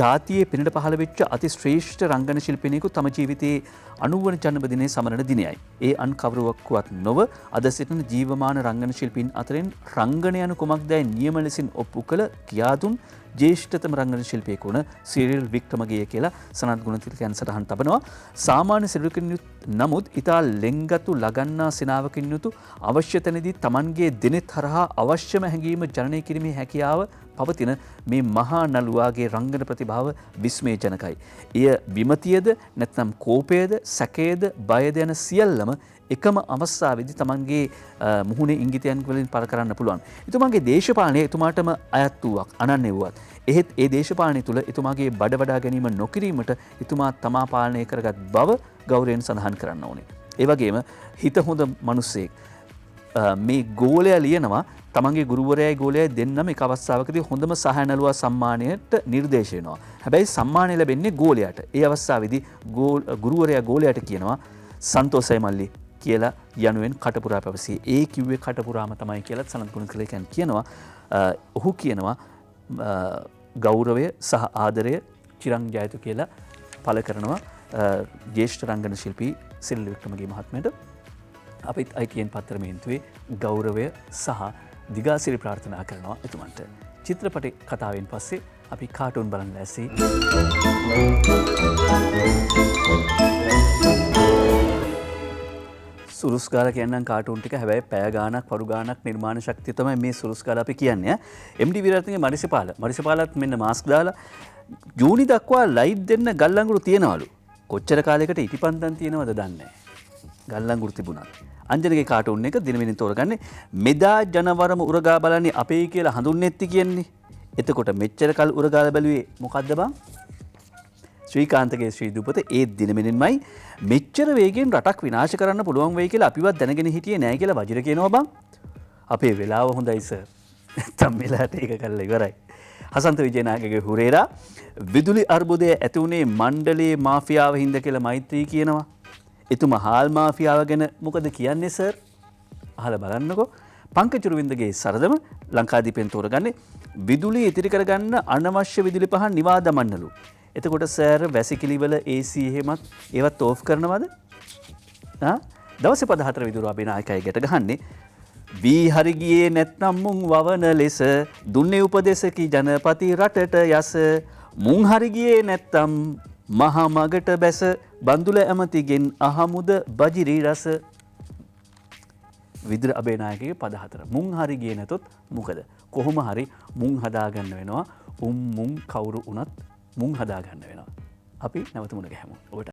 ජාතියේ පිනට පහළ වෙච්ච අති ශ්‍රේෂ්ඨ රංගන ශිල්පිනියෙකු තම ජීවිතයේ 90 වන ජන්මදිනය සමරන දිනයයි. ඒ අන් කවුරුවක්වත් නොව අද සිටින ජීවමාන රංගන ශිල්පීන් අතරින් රංගන යනු කුමක්දයි නියම ලෙසින් ඔප්පු කළ කියාදුන් ජ්‍යෙෂ්ඨතම රංගන ශිල්පියෙකු වන සිරිල් වික්‍රමගේ කියලා සනත් ගුණතිලකයන් සටහන් තබනවා. සාමාන්‍ය සිරිල්කින් නමුත් ඉතා ලෙන්ගතු ලගන්නා සිනාවකින් යුතු අවශ්‍ය තැනදී Tamanගේ දිනෙත් හරහා අවශ්‍යම හැඟීම ජනනය කිරීමේ හැකියාව පවතින මේ මහා නළුවාගේ රංගන ප්‍රතිභාව විස්මයජනකයි. එය විමතියද නැත්නම් කෝපයද සැකයේද බයද යන සියල්ලම එකම අවස්ථාවේදී Tamanගේ මුහුණේ ඉංගිතයන් වලින් පළ කරන්න පුළුවන්. එතුමාගේ දේශපාලනය එතුමාටම අයත් වූවක් අනන්‍ය වූවත්. එහෙත් ඒ දේශපාලනය තුළ එතුමාගේ බඩ වඩා ගැනීම නොකිරීමට එතුමා තමා පාලනය කරගත් බව ගෞරවයෙන් සඳහන් කරන්න ඕනේ. ඒ වගේම හිත හොඳ මිනිස්සෙක් මේ ගෝලයා ලියනවා තමන්ගේ ගුරුවරයයි ගෝලයයි දෙන්නම එක අවස්ථාවකදී හොඳම සහාය නළුවා සම්මානයට නිර්දේශ වෙනවා. හැබැයි සම්මානය ලැබෙන්නේ ගෝලයාට. ඒ අවස්ථාවේදී ගුරුවරයා ගෝලයාට කියනවා සන්තෝෂයි මල්ලි කියලා යනුවෙන් කටපුරා පැවසී. ඒ කිව්වේ කටපුරාම තමයි කියලා සනත් ගුණතිලකයන් කියනවා. ඔහු කියනවා ගෞරවය සහ ආදරය චිරං ජයතු කියලා පළ කරනවා ජ්‍යෙෂ්ඨ රංගන ශිල්පී සිරිල් වික්‍රමගේ මහත්මයාට. අපිත් ITN පත්තරමේන්තුවේ ගෞරවය සහ දිගාසිරි ප්‍රාර්ථනා කරනවා එතුමන්ට. චිත්‍රපටි කතාවෙන් පස්සේ අපි කාටුන් බලන්න ලෑස්ති. සුරුස්කාර කියන්නම් කාටුන් ටික. හැබැයි පැය ගාණක් පරු ගාණක් නිර්මාණ ශක්තිය තමයි මේ සුරුස්කාර අපි කියන්නේ. MD විරත්නගේ මරිසපාලත් මෙන්න මාස්ක් දාලා ජූනි දක්වා ලයිට් දෙන්න ගල්ලංගුරු තියනවලු. කොච්චර කාලයකට ඉටිපන්දම් තියනවද දන්නේ නැහැ. ගල්ලංගුරු තිබුණා. අංජනගේ කාටුන් එක දිනමිනින් තෝරගන්නේ මෙදා ජනවරම උරගා බලන්නේ අපේ කියලා හඳුන්නෙත්ති කියන්නේ. එතකොට මෙච්චර කල් උරගාලා බැලුවේ මොකද්ද බං? ශ්‍රීකාන්තගේ ශ්‍රී දුපත ඒ දිනමිනින්මයි මෙච්චර වේගෙන් රටක් විනාශ කරන්න පුළුවන් වෙයි කියලා අපිවත් දැනගෙන හිටියේ නෑ කියලා වජිර කියනවා බං. අපේ වෙලාව හොඳයි සර්. නැත්තම් වෙලාවට ඒක කරලා ඉවරයි. හසන්ත විජේනායකගේ හුරේරා විදුලි අර්බුදය ඇති වුණේ මණ්ඩලයේ මාෆියාව හින්දා කියලා මෛත්‍රී කියනවා. එතුමා හාල් මාෆියාව ගැන මොකද කියන්නේ සර්? අහලා බලන්නකෝ. පංකජුරුවින්දගේ සරදම ලංකාදීපෙන් තෝරගන්නේ විදුලි ඉතිරි කරගන්න අනවශ්‍ය විදුලි පහන් නිවා දමන්නලු. එතකොට සර් වැසිකිළිවල AC එහෙමත් ඒවත් ඕෆ් කරනවද? දවසේ 14 විදුර අභිනායකයි ගැට ගහන්නේ වී හරි ගියේ නැත්නම් මුං වවන ලෙස දුන්නේ උපදේශකී ජනපති රටට යස මුං හරි ගියේ නැත්නම් මහා මගට බැස බන්දුල ඇමතිගෙන් අහමුද බජිරි රස. විදුර අබේනායකගේ පද 4. මුං හරි ගියේ නැතොත් මොකද? කොහොම හරි මුං හදාගන්න වෙනවා. මුං කවුරු වුණත් මුං හදාගන්න වෙනවා. අපි නැවත මුණ ගැහෙමු. ඔබට